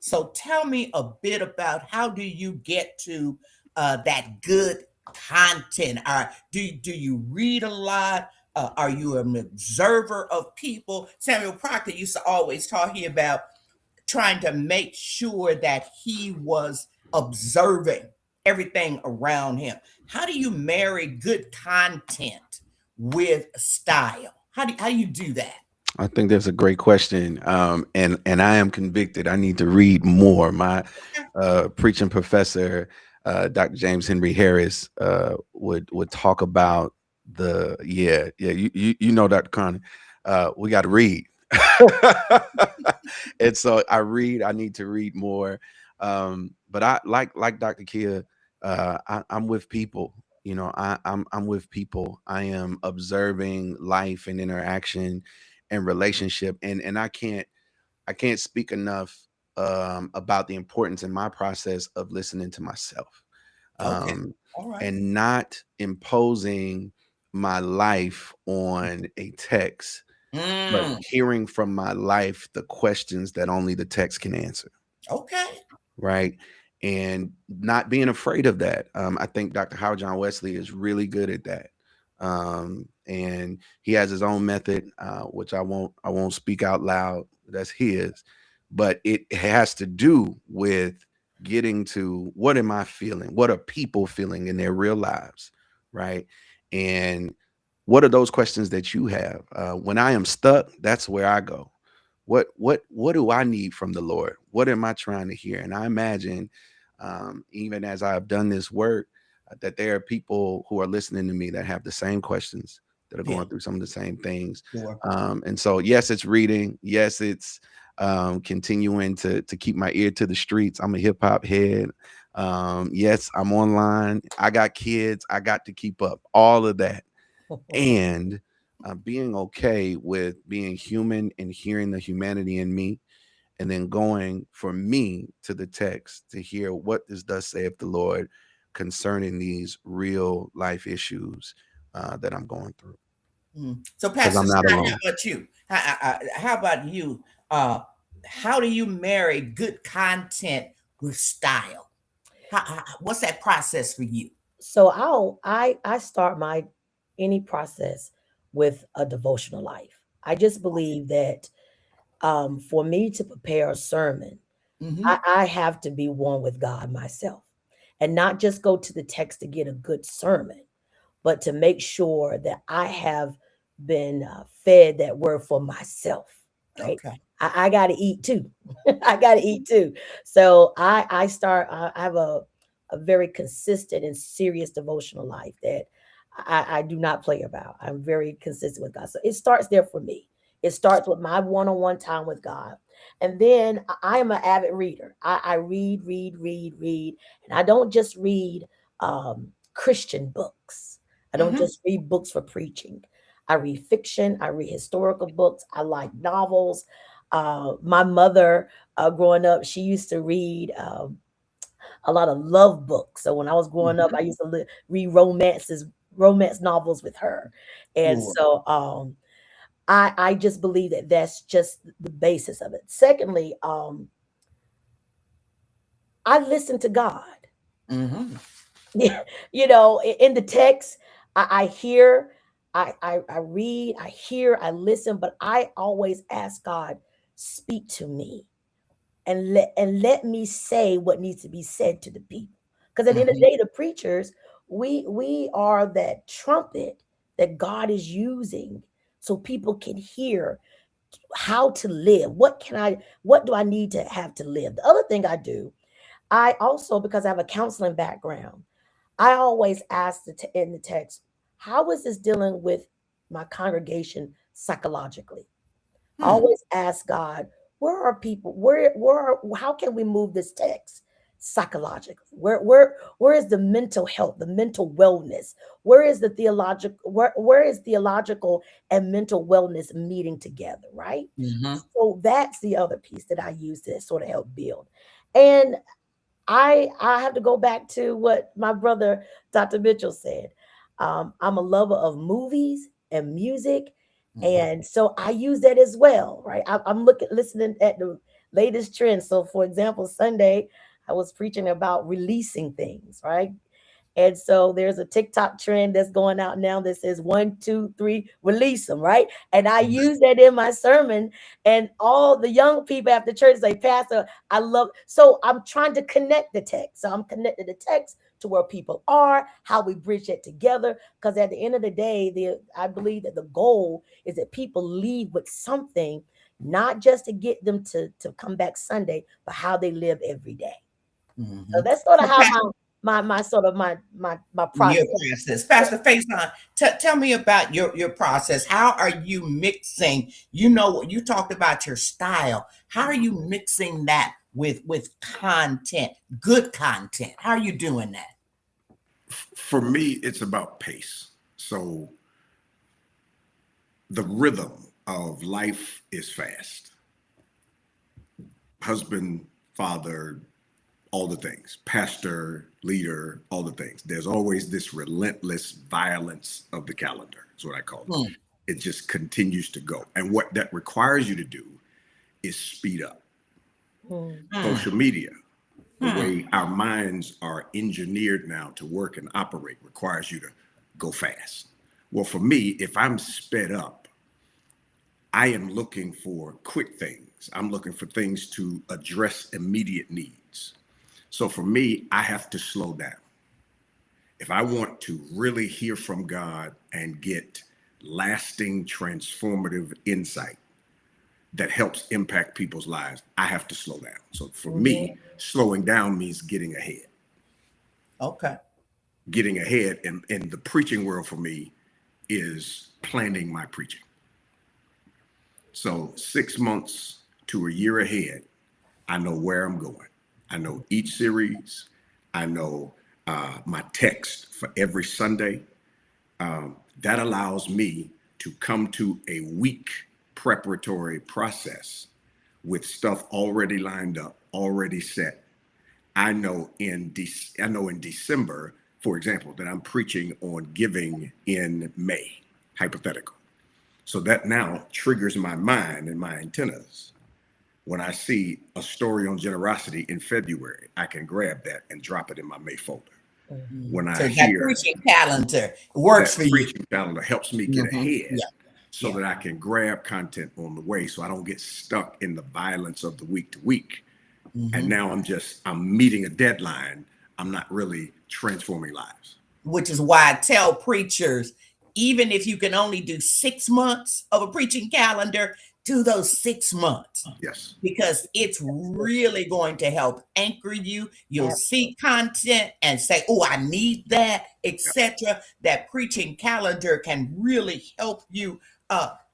Speaker 1: So tell me a bit about how do you get to that good content? Do you read a lot? Are you an observer of people? Samuel Proctor used to always talk here about trying to make sure that he was observing everything around him. How do you marry good content with style? How do you do that?
Speaker 4: I think that's a great question. And I am convicted. I need to read more. My preaching professor, Dr. James Henry Harris, would talk about you know, Dr. Carner, we got to read. And so I need to read more. But I like Dr. Kia, I'm with people. I'm with people. I am observing life and interaction and relationship, and I can't speak enough about the importance in my process of listening to myself,
Speaker 1: Okay.
Speaker 4: um,
Speaker 1: All right.
Speaker 4: and not imposing my life on a text, but
Speaker 1: Mm,
Speaker 4: hearing from my life the questions that only the text can answer,
Speaker 1: okay.
Speaker 4: right? And not being afraid of that. I think Dr. Howard John Wesley is really good at that. And he has his own method, which I won't speak out loud. That's his, but it has to do with getting to what am I feeling? What are people feeling in their real lives, right? And what are those questions that you have? When I am stuck, that's where I go. What do I need from the Lord? What am I trying to hear? And I imagine, even as I have done this work, that there are people who are listening to me that have the same questions, that are
Speaker 1: Yeah.
Speaker 4: going through some of the same things.
Speaker 1: Sure.
Speaker 4: And so, yes, it's reading. Yes, it's continuing to keep my ear to the streets. I'm a hip hop head. Yes, I'm online. I got kids. I got to keep up. All of that, and being okay with being human and hearing the humanity in me, and then going for me to the text to hear what this does say of the Lord concerning these real life issues that I'm going through,
Speaker 1: So,
Speaker 4: because
Speaker 1: Pastor
Speaker 4: I'm not
Speaker 1: Scott, how
Speaker 4: alone.
Speaker 1: about you? How about you? How do you marry good content with style? What's that process for you?
Speaker 2: So I start my any process with a devotional life. I just believe that for me to prepare a sermon,
Speaker 1: Mm-hmm.
Speaker 2: I have to be one with God myself, and not just go to the text to get a good sermon, but to make sure that I have been fed that word for myself, right?
Speaker 1: Okay.
Speaker 2: I got to eat too. I got to eat too. So I start. I have a very consistent and serious devotional life that I do not play about. I'm very consistent with God. So it starts there for me. It starts with my one-on-one time with God. And then I am an avid reader. I read, read, read, read. And I don't just read Christian books. I don't
Speaker 1: Mm-hmm.
Speaker 2: just read books for preaching. I read fiction. I read historical books. I like novels. My mother, growing up, she used to read a lot of love books. So when I was growing up,
Speaker 1: Mm-hmm.
Speaker 2: I used to read romance novels with her. And
Speaker 1: Sure.
Speaker 2: so I just believe that that's just the basis of it. Secondly, I listen to God.
Speaker 1: Mm-hmm.
Speaker 2: In the text, I hear, I read, I hear, I listen, but I always ask God, speak to me and let me say what needs to be said to the people. Because at the end of the
Speaker 1: Mhm.
Speaker 2: day, the preachers, we are that trumpet that God is using so people can hear how to live. What do I need to have to live? The other thing I do, I also, because I have a counseling background, I always ask in the text, how is this dealing with my congregation psychologically? I
Speaker 1: Hmm.
Speaker 2: always ask God, where are people? How can we move this text psychologically? Where is the mental health, the mental wellness? Where is theological and mental wellness meeting together, right?
Speaker 1: Mhm.
Speaker 2: So that's the other piece that I use to sort of help build. And I have to go back to what my brother Dr. Mitchell said. I'm a lover of movies and music,
Speaker 1: Mhm.
Speaker 2: and so I use that as well, right? I'm listening at the latest trends. So, for example, Sunday I was preaching about releasing things, right? And so there's a TikTok trend that's going out now that says 1, 2, 3, release them, right? And I use that in my sermon, and all the young people after church say, Pastor, I love. So I'm trying to connect the text. So I'm connecting the text to where people are, how we bridge it together. Because at the end of the day, I believe that the goal is that people leave with something, not just to get them to come back Sunday, but how they live every day. So
Speaker 1: Mhm.
Speaker 2: that's sort of
Speaker 1: So,
Speaker 2: how my sort of my
Speaker 1: your
Speaker 2: process.
Speaker 1: process, Pastor Faison, tell me about your process. How are you mixing? You know, you talked about your style. How are you mixing that with content, good content? How are you doing that?
Speaker 3: For me, it's about pace. So the rhythm of life is fast. Husband, father, all the things, pastor, leader, all the things. There's always this relentless violence of the calendar, is what I call it.
Speaker 1: Hmm.
Speaker 3: It just continues to go. And what that requires you to do is speed up.
Speaker 2: Mm,
Speaker 1: Hmm.
Speaker 3: Social media, the
Speaker 1: Hmm.
Speaker 3: way our minds are engineered now to work and operate, requires you to go fast. Well, for me, if I'm sped up, I am looking for quick things. I'm looking for things to address immediate needs. So for me, I have to slow down. If I want to really hear from God and get lasting, transformative insight that helps impact people's lives, I have to slow down. So for
Speaker 2: mhm,
Speaker 3: me, slowing down means getting ahead.
Speaker 1: Okay.
Speaker 3: Getting ahead in the preaching world for me is planning my preaching. So 6 months to a year ahead, I know where I'm going. I know each series. I know my text for every Sunday. That allows me to come to a week preparatory process with stuff already lined up, already set. I know in December, for example, that I'm preaching on giving in May, hypothetical. So that now triggers my mind and my antennas. When I see a story on generosity in February, I can grab that and drop it in my May folder.
Speaker 2: mhm.
Speaker 3: When I
Speaker 1: So that
Speaker 3: hear
Speaker 1: preaching calendar works
Speaker 3: that
Speaker 1: for you.
Speaker 3: preaching calendar helps me get
Speaker 1: Hmm.
Speaker 3: ahead
Speaker 1: Yeah.
Speaker 3: so
Speaker 1: Yeah.
Speaker 3: that I can grab content on the way so I don't get stuck in the violence of the week to week. And
Speaker 1: Hmm.
Speaker 3: now I'm meeting a deadline. I'm not really transforming lives.
Speaker 1: Which is why I tell preachers, even if you can only do 6 months of a preaching calendar, do those 6 months
Speaker 3: Yes.
Speaker 1: because it's really going to help anchor you. You'll see
Speaker 2: Absolutely.
Speaker 1: content and say, "Oh, I need that,"
Speaker 3: Yeah.
Speaker 1: etc. That preaching calendar can really help you.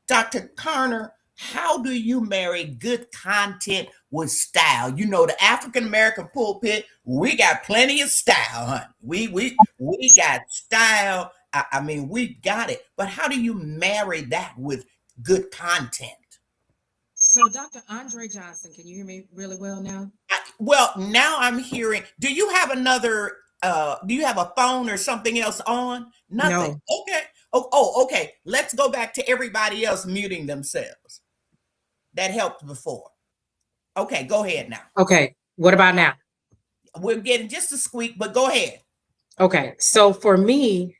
Speaker 1: Dr. Carner, how do you marry good content with style? You know, the African American pulpit, we got plenty of style, huh? We got style. I mean, we got it. But how do you marry that with good content?
Speaker 5: So, Dr. Andre Johnson, can you hear me really well now?
Speaker 1: Well, now I'm hearing. Do you have another? Do you have a phone or something else on? Nothing.
Speaker 5: No.
Speaker 1: Okay. Oh, okay. Let's go back to everybody else muting themselves. That helped before. Okay, go ahead now.
Speaker 5: Okay. What about now?
Speaker 1: We're getting just a squeak, but go ahead.
Speaker 5: Okay. So for me,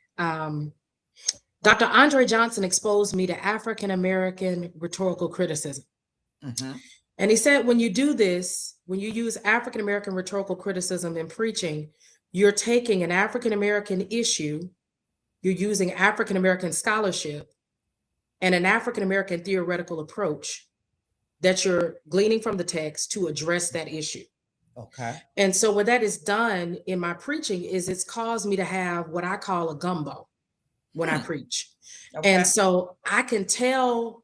Speaker 5: Dr. Andre Johnson exposed me to African American rhetorical criticism.
Speaker 1: Mm-hmm.
Speaker 5: And he said, when you do this, when you use African American rhetorical criticism in preaching, you're taking an African American issue, you're using African American scholarship and an African American theoretical approach that you're gleaning from the text to address that issue.
Speaker 1: Okay.
Speaker 5: And so what that has done in my preaching is it's caused me to have what I call a gumbo when I preach.
Speaker 1: Okay.
Speaker 5: And so I can tell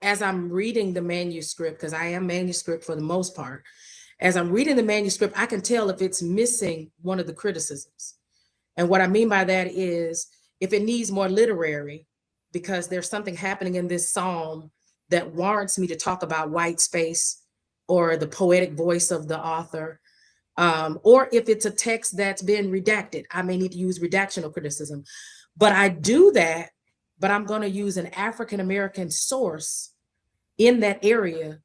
Speaker 5: as I'm reading the manuscript, because I am manuscript for the most part, as I'm reading the manuscript, I can tell if it's missing one of the criticisms. And what I mean by that is if it needs more literary, because there's something happening in this psalm that warrants me to talk about white space or the poetic voice of the author, or if it's a text that's been redacted, I may need to use redactional criticism. But I do that, but I'm going to use an African American source in that area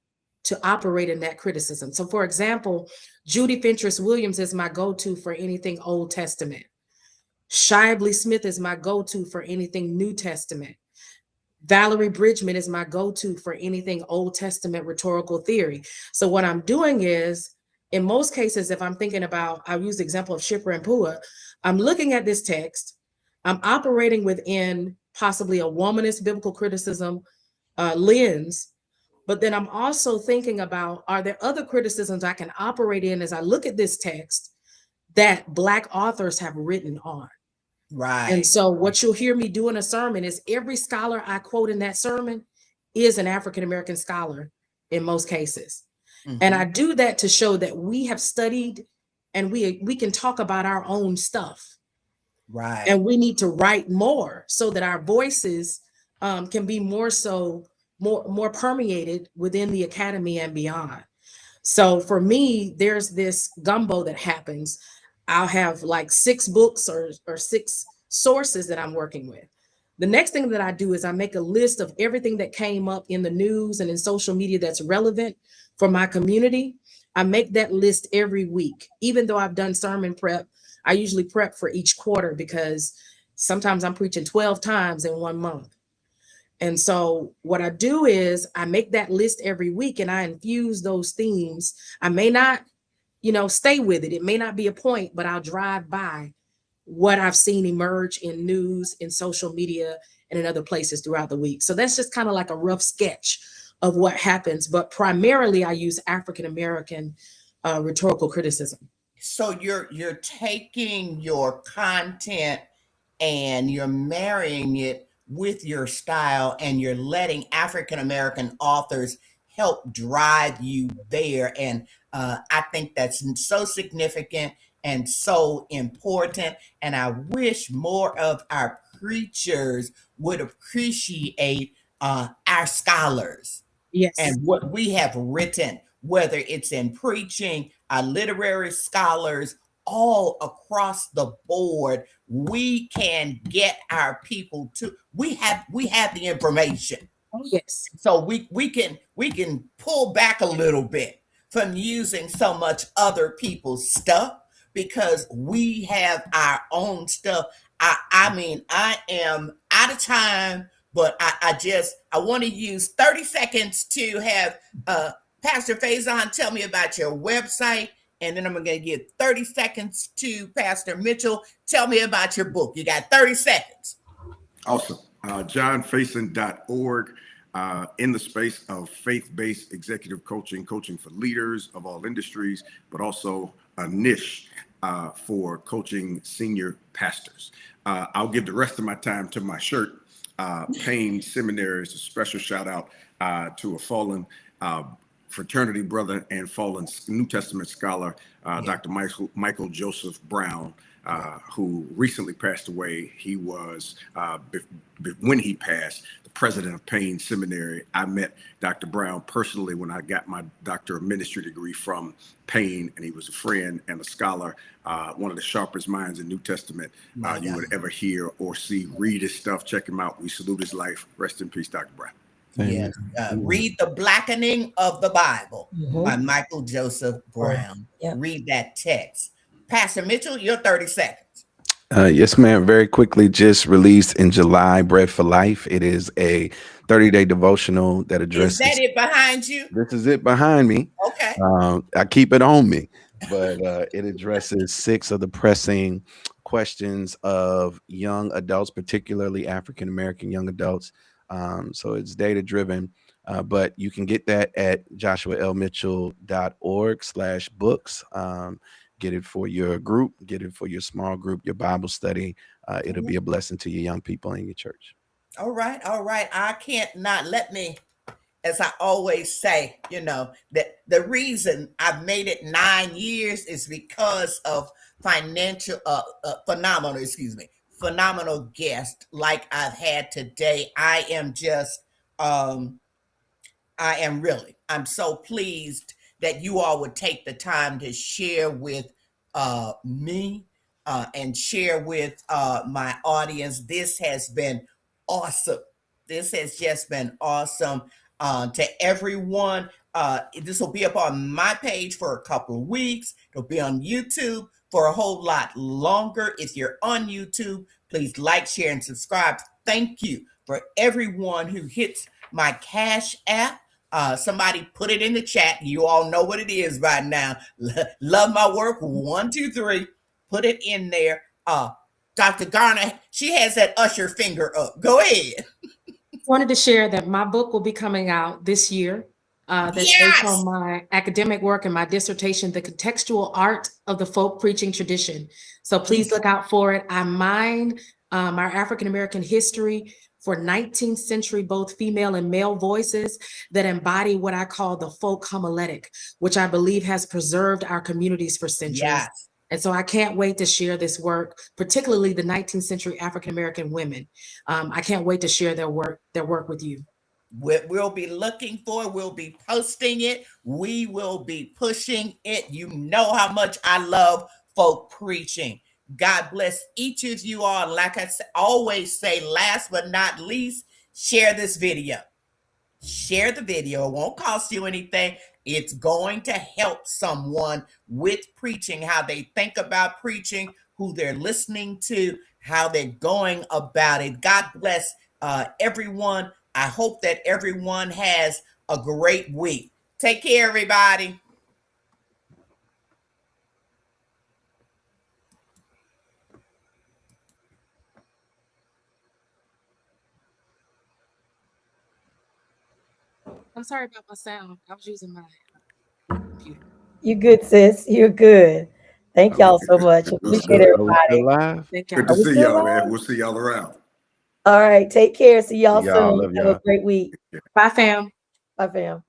Speaker 5: to operate in that criticism. So for example, Judy Fentress Williams is my go-to for anything Old Testament. Shively Smith is my go-to for anything New Testament. Valerie Bridgman is my go-to for anything Old Testament rhetorical theory. So what I'm doing is, in most cases, if I'm thinking about, I'll use the example of Shipra and Pua, I'm looking at this text, I'm operating within possibly a womanist biblical criticism lens, but then I'm also thinking about, are there other criticisms I can operate in as I look at this text that Black authors have written on?
Speaker 1: Right.
Speaker 5: And so what you'll hear me do in a sermon is every scholar I quote in that sermon is an African-American scholar in most cases.
Speaker 1: Mm-hmm.
Speaker 5: And I do that to show that we have studied and we can talk about our own stuff.
Speaker 1: Right.
Speaker 5: And we need to write more so that our voices can be more permeated within the academy and beyond. So for me, there's this gumbo that happens. I'll have like 6 books or 6 sources that I'm working with. The next thing that I do is I make a list of everything that came up in the news and in social media that's relevant for my community. I make that list every week. Even though I've done sermon prep, I usually prep for each quarter because sometimes I'm preaching 12 times in 1 month. And so what I do is I make that list every week and I infuse those themes. I may not, stay with it. It may not be a point, but I'll drive by what I've seen emerge in news, in social media, and in other places throughout the week. So that's just kind of like a rough sketch of what happens. But primarily I use African-American rhetorical criticism.
Speaker 1: So you're taking your content and you're marrying it with your style, and you're letting African American authors help drive you there. And I think that's so significant and so important. And I wish more of our preachers would appreciate our scholars.
Speaker 5: Yes.
Speaker 1: And what we have written, whether it's in preaching, our literary scholars, all across the board, we can get our people to. We have the information.
Speaker 5: Oh, yes.
Speaker 1: So we can pull back a little bit from using so much other people's stuff because we have our own stuff. I mean, I am out of time, but I want to use 30 seconds to have Pastor Faison tell me about your website, and then I'm going to give 30 seconds to Pastor Mitchell. Tell me about your book. You got 30 seconds.
Speaker 3: Awesome. JohnFaison.org, in the space of faith-based executive coaching for leaders of all industries, but also a niche for coaching senior pastors. I'll give the rest of my time to my shirt. Payne Seminary is a special shout out to a fallen fraternity brother and fallen New Testament scholar, Dr. Michael Joseph Brown, who recently passed away. He was, when he passed, the president of Payne Seminary. I met Dr. Brown personally when I got my Doctor of Ministry degree from Payne, and he was a friend and a scholar, one of the sharpest minds in New Testament you would ever hear or see. Read his stuff, check him out. We salute his life. Rest in peace, Dr. Brown.
Speaker 1: Yes. Read The Blackening of the Bible by Michael Joseph Brown.
Speaker 2: Yep.
Speaker 1: Read that text. Pastor Mitchell, your 30 seconds.
Speaker 4: Yes, ma'am. Very quickly, just released in July, Bread for Life. It is a 30-day devotional that
Speaker 1: Is that
Speaker 4: addresses.
Speaker 1: it behind you?
Speaker 4: This is it behind me.
Speaker 1: Okay.
Speaker 4: I keep it on me, but it addresses 6 of the pressing questions of young adults, particularly African American young adults. So it's data driven, but you can get that at joshualmitchell.org/books. Get it for your group, get it for your small group, your Bible study. It'll be a blessing to your young people in your church.
Speaker 1: All right. All right. I can't not let me, as I always say, that the reason I've made it 9 years is because of phenomenal guest like I've had today. Um, I'm so pleased that you all would take the time to share with me and share with my audience. This has been awesome. This has just been awesome. To everyone, this will be up on my page for a couple of weeks. It'll be on YouTube for a whole lot longer. If you're on YouTube, please like, share, and subscribe. Thank you for everyone who hits my Cash App. Somebody put it in the chat. You all know what it is by now. Love my work. 1, 2, 3. Put it in there. Dr. Garner, she has that usher finger up. Go ahead.
Speaker 5: Wanted to share that my book will be coming out this year. That's based on my academic work and my dissertation, The Contextual Art of the Folk Preaching Tradition. So please look out for it. I mine our African-American history for 19th century, both female and male voices that embody what I call the folk homiletic, which I believe has preserved our communities for centuries.
Speaker 1: Yes.
Speaker 5: And so I can't wait to share this work, particularly the 19th century African-American women. I can't wait to share their work with you.
Speaker 1: We'll be looking for it. We'll be posting it. We will be pushing it. You know how much I love folk preaching. God bless each of you all. Like I always say, last but not least, share this video. Share the video. It won't cost you anything. It's going to help someone with preaching, how they think about preaching, who they're listening to, how they're going about it. God bless everyone. I hope that everyone has a great week. Take care, everybody.
Speaker 5: I'm sorry about my sound. I was using my computer.
Speaker 2: You good, sis. You're good. Thank y'all so much. Appreciate
Speaker 4: Are we still
Speaker 2: everybody.
Speaker 4: live?
Speaker 5: Thank
Speaker 3: Good
Speaker 5: y'all.
Speaker 3: to
Speaker 2: Are we
Speaker 3: see
Speaker 2: still
Speaker 3: y'all, man.
Speaker 2: live?
Speaker 3: We'll see y'all around.
Speaker 2: All right. Take care. See y'all
Speaker 4: Y'all,
Speaker 2: soon.
Speaker 4: love
Speaker 2: Have
Speaker 4: y'all.
Speaker 2: a great week.
Speaker 5: Bye, fam.
Speaker 2: Bye, fam.